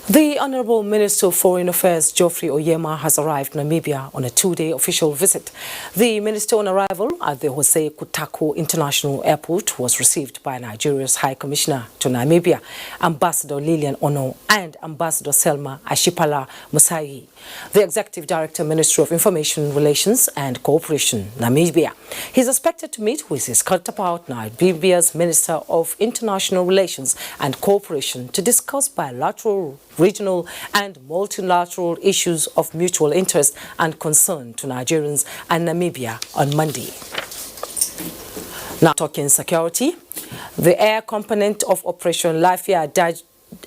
The Honorable Minister of Foreign Affairs, Geoffrey Oyema, has arrived in Namibia on a two-day official visit. The minister on arrival at the Jose Kutako International Airport was received by Nigeria's High Commissioner to Namibia, Ambassador Lilian Ono, and Ambassador Selma Ashipala Musai. The Executive Director, Ministry of Information Relations and Cooperation, Namibia. He is expected to meet with his counterpart, Namibia's Minister of International Relations and Cooperation, to discuss bilateral, regional and multilateral issues of mutual interest and concern to Nigerians and Namibia on Monday. Now talking security, the air component of Operation Lafia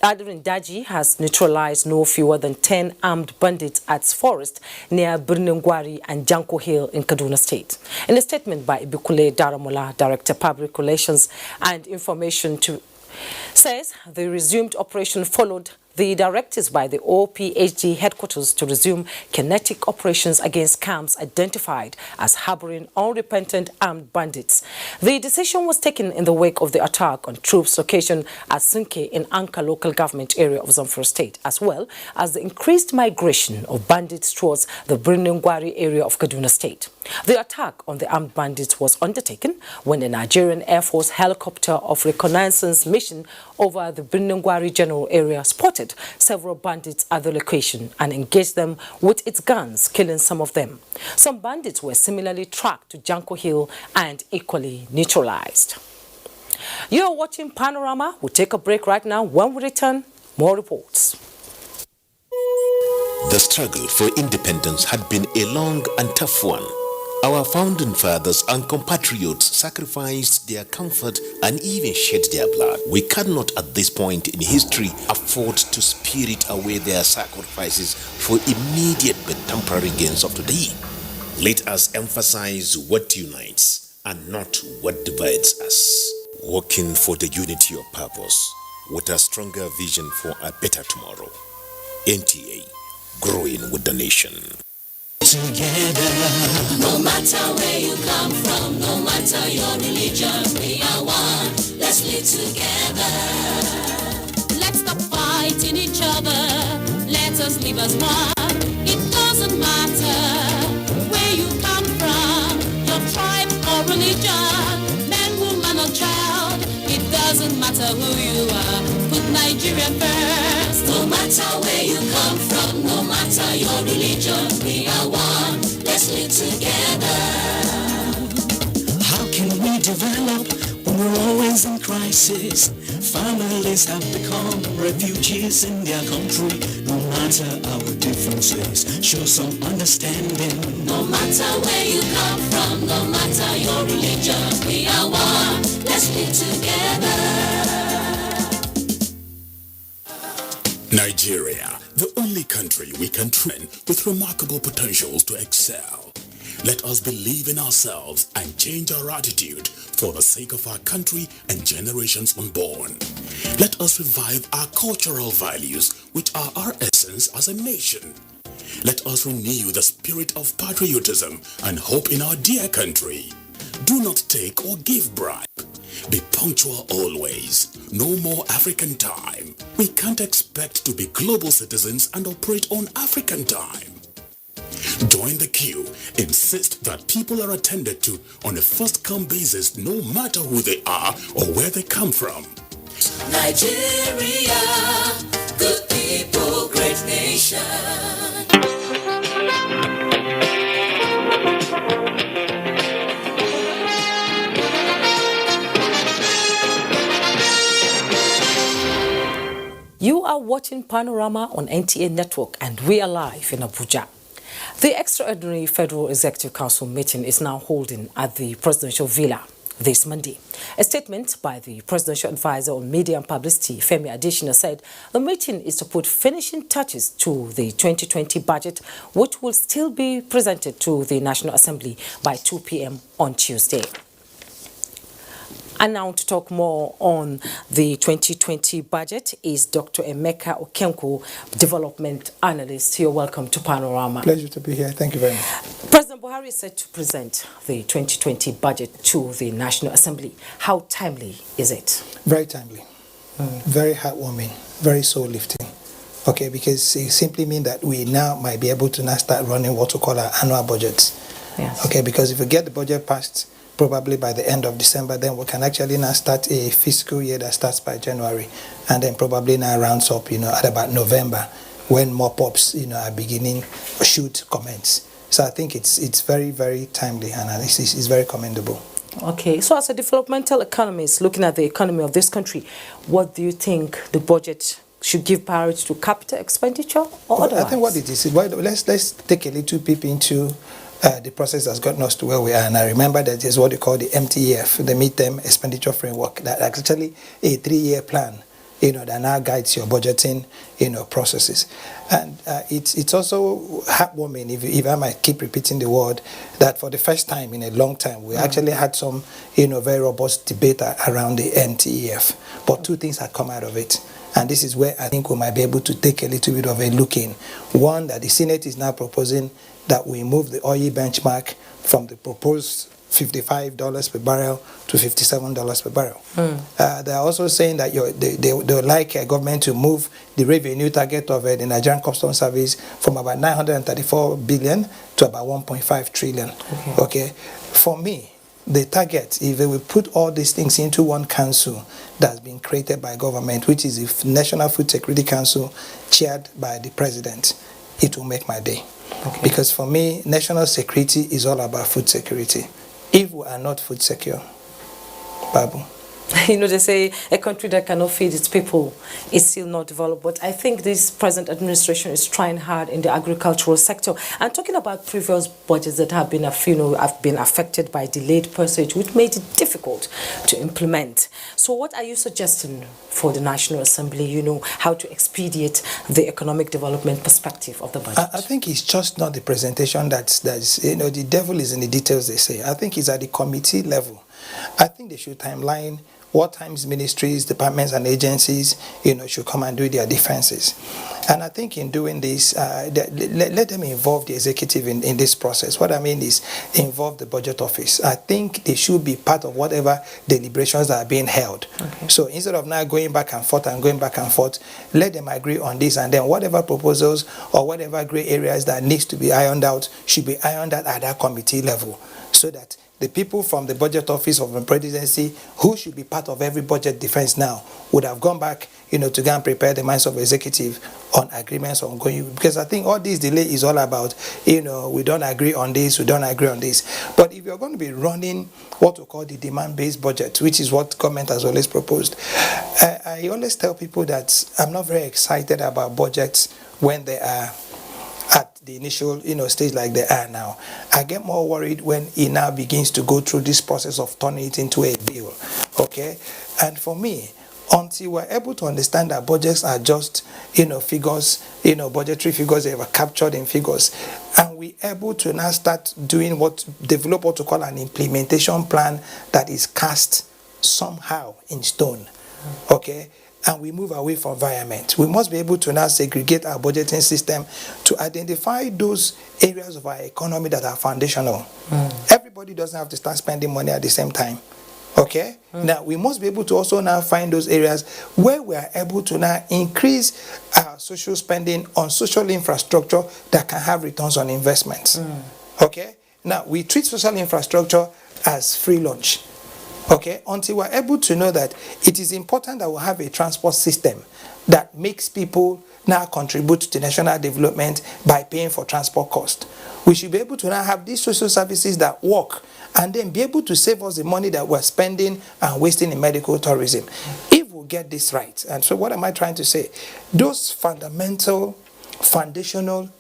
Daji has neutralized no fewer than 10 armed bandits at Forest near Birningwari and Janko Hill in Kaduna State. In a statement by Ibukule Daramola, Director Public Relations and Information, says the resumed operation followed the directives by the OPHD headquarters to resume kinetic operations against camps identified as harboring unrepentant armed bandits. The decision was taken in the wake of the attack on troops location at Sinke in Anka local government area of Zamfara State, as well as the increased migration of bandits towards the Birningwari area of Kaduna State. The attack on the armed bandits was undertaken when the Nigerian Air Force helicopter of reconnaissance mission over the Birningwari general area spotted several bandits at the location and engaged them with its guns, killing some of them. Some bandits were similarly tracked to Janko Hill and equally neutralized. You are watching Panorama. We'll take a break right now. When we return, more reports. The struggle for independence had been a long and tough one. Our founding fathers and compatriots sacrificed their comfort and even shed their blood. We cannot at this point in history afford to spirit away their sacrifices for immediate but temporary gains of today. Let us emphasize what unites and not what divides us. Working for the unity of purpose with a stronger vision for a better tomorrow. NTA, growing with the nation. Together, no matter where you come from, no matter your religion, we are one. Let's live together. Let's stop fighting each other. Let us live as one. It doesn't matter where you come from, your tribe or religion, man, woman or child. It doesn't matter who you are. Put Nigeria first. No matter where you come from, no matter your religion, we are one. Let's live together. How can we develop when we're always in crisis? Families have become refugees in their country. No matter our differences, show some understanding. No matter where you come from, no matter your religion, we are one. Let's live together. Nigeria, the only country we can train with remarkable potentials to excel. Let us believe in ourselves and change our attitude for the sake of our country and generations unborn. Let us revive our cultural values, which are our essence as a nation. Let us renew the spirit of patriotism and hope in our dear country. Do not take or give bribe. Be punctual always. No more African time. We can't expect to be global citizens and operate on African time. Join the queue. Insist that people are attended to on a first-come basis, no matter who they are or where they come from. Nigeria, good people, great nation. You are watching Panorama on NTA Network and we are live in Abuja. The extraordinary Federal Executive Council meeting is now holding at the Presidential Villa this Monday. A statement by the Presidential Advisor on Media and Publicity, Femi Adesina, said the meeting is to put finishing touches to the 2020 budget, which will still be presented to the National Assembly by 2 p.m. on Tuesday. And now to talk more on the 2020 budget is Dr. Emeka Okenko, Development Analyst. You're welcome to Panorama. Pleasure to be here. Thank you very much. President Buhari is set to present the 2020 budget to the National Assembly. How timely is it? Very timely. Very heartwarming. Very soul-lifting. Okay, because it simply means that we now might be able to now start running what we call our annual budgets. Yes. Okay, because if we get the budget passed probably by the end of December, then we can actually now start a fiscal year that starts by January, and then probably now rounds up, at about November, when mop-ups, are beginning, should commence. So I think it's very, very timely, and it's very commendable. Okay, so as a developmental economist, looking at the economy of this country, what do you think the budget should give priority to capital expenditure or otherwise? I think what it is, let's take a little peep into the process that's gotten us to where we are. And I remember that there's what they call the MTEF, the Midterm Expenditure Framework, that actually a 3-year plan, that now guides your budgeting, processes. And it's also heartwarming, if I might keep repeating the word, that for the first time in a long time, we actually had some, very robust debate around the MTEF. But two things had come out of it. And this is where I think we might be able to take a little bit of a look in. One, that the Senate is now proposing that we move the oil benchmark from the proposed $55 per barrel to $57 per barrel. They're also saying that they would like a government to move the revenue target of the Nigerian Customs Service from about 934 billion to about 1.5 trillion. Okay. For me, the target, if they will put all these things into one council that's been created by government, which is the National Food Security Council, chaired by the president, it will make my day. Because for me, national security is all about food security. If we are not food secure, Babu. They say a country that cannot feed its people is still not developed. But I think this present administration is trying hard in the agricultural sector. And talking about previous budgets that have been, affected by delayed passage, which made it difficult to implement. So what are you suggesting for the National Assembly, how to expedite the economic development perspective of the budget? I think it's just not the presentation that's the devil is in the details, they say. I think it's at the committee level. I think they should timeline what times ministries, departments, and agencies, should come and do their defenses. And I think in doing this, let them involve the executive in this process. What I mean is involve the budget office. I think they should be part of whatever deliberations that are being held. So instead of now going back and forth, let them agree on this, and then whatever proposals or whatever gray areas that needs to be ironed out should be ironed out at that committee level, so that the people from the budget office of the presidency, who should be part of every budget defense now, would have gone back, to go and prepare the minds of the executive on agreements ongoing. Because I think all this delay is all about, we don't agree on this, we don't agree on this. But if you're going to be running what we call the demand-based budget, which is what government has always proposed, I always tell people that I'm not very excited about budgets when they are at the initial stage like they are now. I get more worried when it now begins to go through this process of turning it into a bill. Okay? And for me, until we're able to understand that budgets are just figures, budgetary figures, they were captured in figures, and we're able to now start develop what we call an implementation plan that is cast somehow in stone. Okay? And we move away from environment. We must be able to now segregate our budgeting system to identify those areas of our economy that are foundational. Everybody doesn't have to start spending money at the same time. Okay? Now, we must be able to also now find those areas where we are able to now increase our social spending on social infrastructure that can have returns on investments. Okay? Now, we treat social infrastructure as free lunch. Okay, until we're able to know that it is important that we have a transport system that makes people now contribute to national development by paying for transport costs. We should be able to now have these social services that work and then be able to save us the money that we're spending and wasting in medical tourism. If we get this right, and so what am I trying to say? Those foundational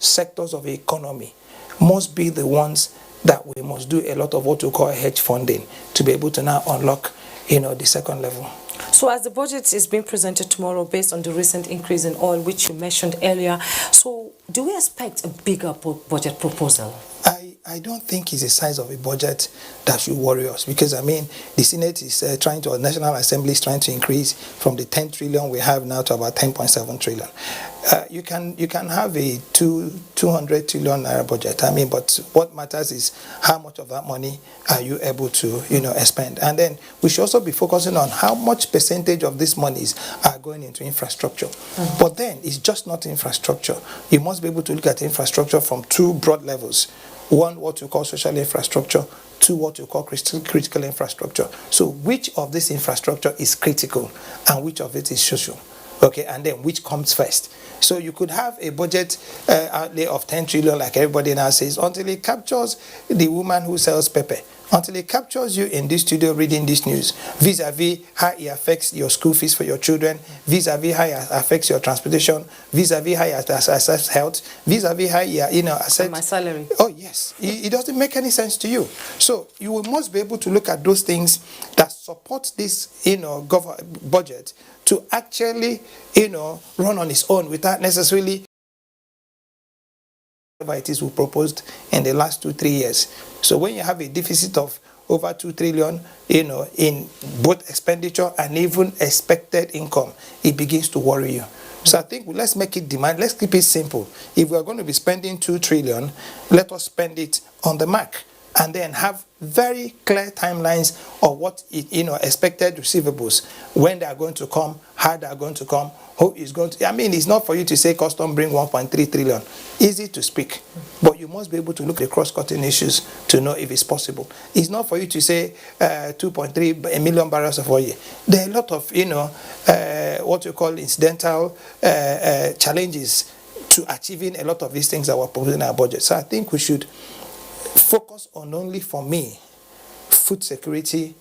sectors of the economy must be the ones that we must do a lot of what we call hedge funding to be able to now unlock, the second level. So as the budget is being presented tomorrow based on the recent increase in oil, which you mentioned earlier, so do we expect a bigger budget proposal? I I don't think it's the size of a budget that should worry us, because I mean the Senate is the National Assembly is trying to increase from the 10 trillion we have now to about 10.7 trillion. You can have a 200 trillion naira budget. I mean, but what matters is how much of that money are you able to expend, and then we should also be focusing on how much percentage of these monies are going into infrastructure. But then it's just not infrastructure. You must be able to look at infrastructure from two broad levels. One, what you call social infrastructure. Two, what you call critical infrastructure. So which of this infrastructure is critical and which of it is social? Okay, and then which comes first? So you could have a budget outlay of 10 trillion, like everybody now says, until it captures the woman who sells pepper, until it captures you in this studio reading this news, vis-a-vis how it affects your school fees for your children, vis-a-vis how it affects your transportation, vis-a-vis how it affects health, vis-a-vis how it affects my salary. Oh yes, it doesn't make any sense to you. So you must be able to look at those things that support this budget to actually run on its own without necessarily whatever it is we proposed in the last 2-3 years. So when you have a deficit of over 2 trillion, in both expenditure and even expected income, it begins to worry you. So I think let's make it demand. Let's keep it simple. If we are going to be spending 2 trillion, let us spend it on the mark, and then have very clear timelines of what expected receivables, when they are going to come, how they are going to come, who is going to. I mean, it's not for you to say custom bring 1.3 trillion. Easy to speak, but you must be able to look at cross-cutting issues to know if it's possible. It's not for you to say 2.3 million barrels of oil. There are a lot of what you call incidental challenges to achieving a lot of these things that we're proposing in our budget. So I think we should focus on, only for me, food security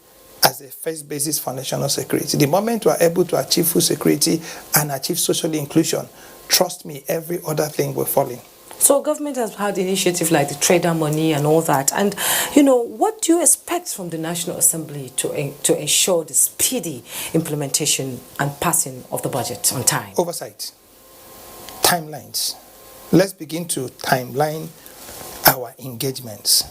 as a first basis for national security. The moment we are able to achieve food security and achieve social inclusion, trust me, every other thing will fall in. So government has had initiatives like the trader money and all that. And, what do you expect from the National Assembly to ensure the speedy implementation and passing of the budget on time? Oversight. Timelines. Let's begin to timeline our engagements.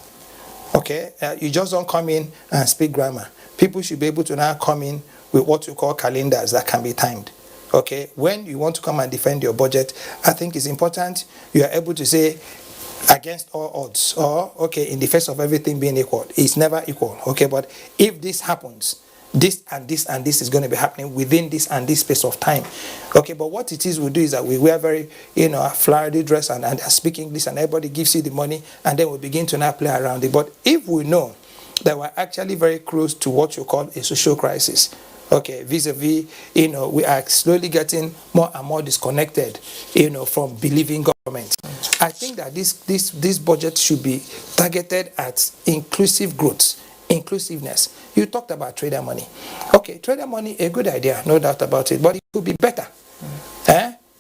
Okay? You just don't come in and speak grammar. People should be able to now come in with what you call calendars that can be timed. Okay? When you want to come and defend your budget, I think it's important you are able to say, against all odds, or, okay, in the face of everything being equal. It's never equal. Okay? But if this happens, this and this and this is going to be happening within this and this space of time. Okay, but what it is we do is that we wear very, flowery dress and speak English, and everybody gives you the money, and then we begin to now play around it. But if we know that we're actually very close to what you call a social crisis, okay, vis-a-vis, we are slowly getting more and more disconnected, from believing government. I think that this budget should be targeted at inclusive growth. Inclusiveness. You talked about trader money. Okay, trader money, a good idea, no doubt about it, but it could be better.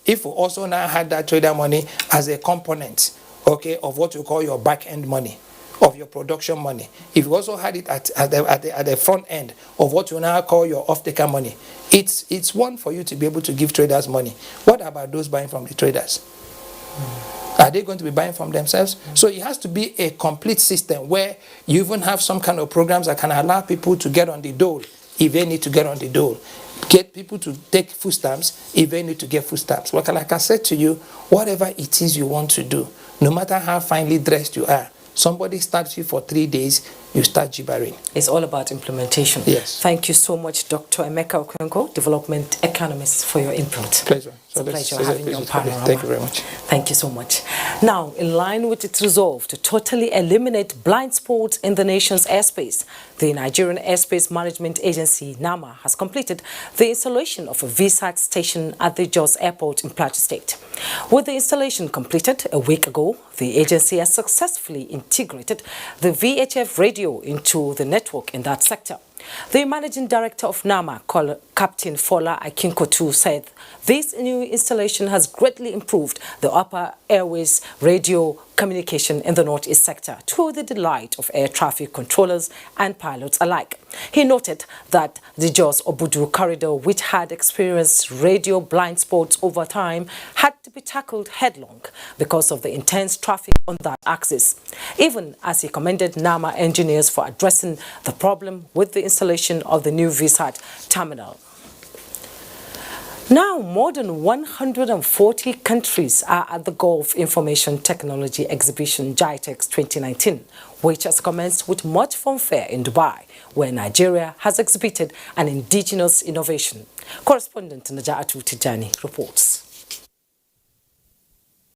If we also now had that trader money as a component, okay, of what you call your back-end money, of your production money. If you also had it at the front end of what you now call your off-taker money, it's one for you to be able to give traders money. What about those buying from the traders? Are they going to be buying from themselves? So it has to be a complete system where you even have some kind of programs that can allow people to get on the dole if they need to get on the dole. Get people to take food stamps if they need to get food stamps. But like I said to you, whatever it is you want to do, no matter how finely dressed you are, somebody starts you for 3 days, you start gibbering. It's all about implementation. Yes. Thank you so much, Dr. Emeka Okwenko, Development Economist, for your input. Pleasure. It's a pleasure having you on Panorama. Thank you very much. Thank you so much. Now, in line with its resolve to totally eliminate blind spots in the nation's airspace, the Nigerian Airspace Management Agency, NAMA, has completed the installation of a VSAT station at the Jos Airport in Plateau State. With the installation completed a week ago, the agency has successfully integrated the VHF radio into the network in that sector. The managing director of NAMA, Captain Fola Akinkotu, said this new installation has greatly improved the upper airways radio communication in the Northeast sector to the delight of air traffic controllers and pilots alike. He noted that the Jos Obudu corridor, which had experienced radio blind spots over time, had to be tackled headlong because of the intense traffic on that axis, even as he commended NAMA engineers for addressing the problem with the installation of the new VSAT terminal. Now, more than 140 countries are at the Gulf Information Technology Exhibition GITEX 2019, which has commenced with much fanfare in Dubai, where Nigeria has exhibited an indigenous innovation. Correspondent Naja'atu Tijani reports.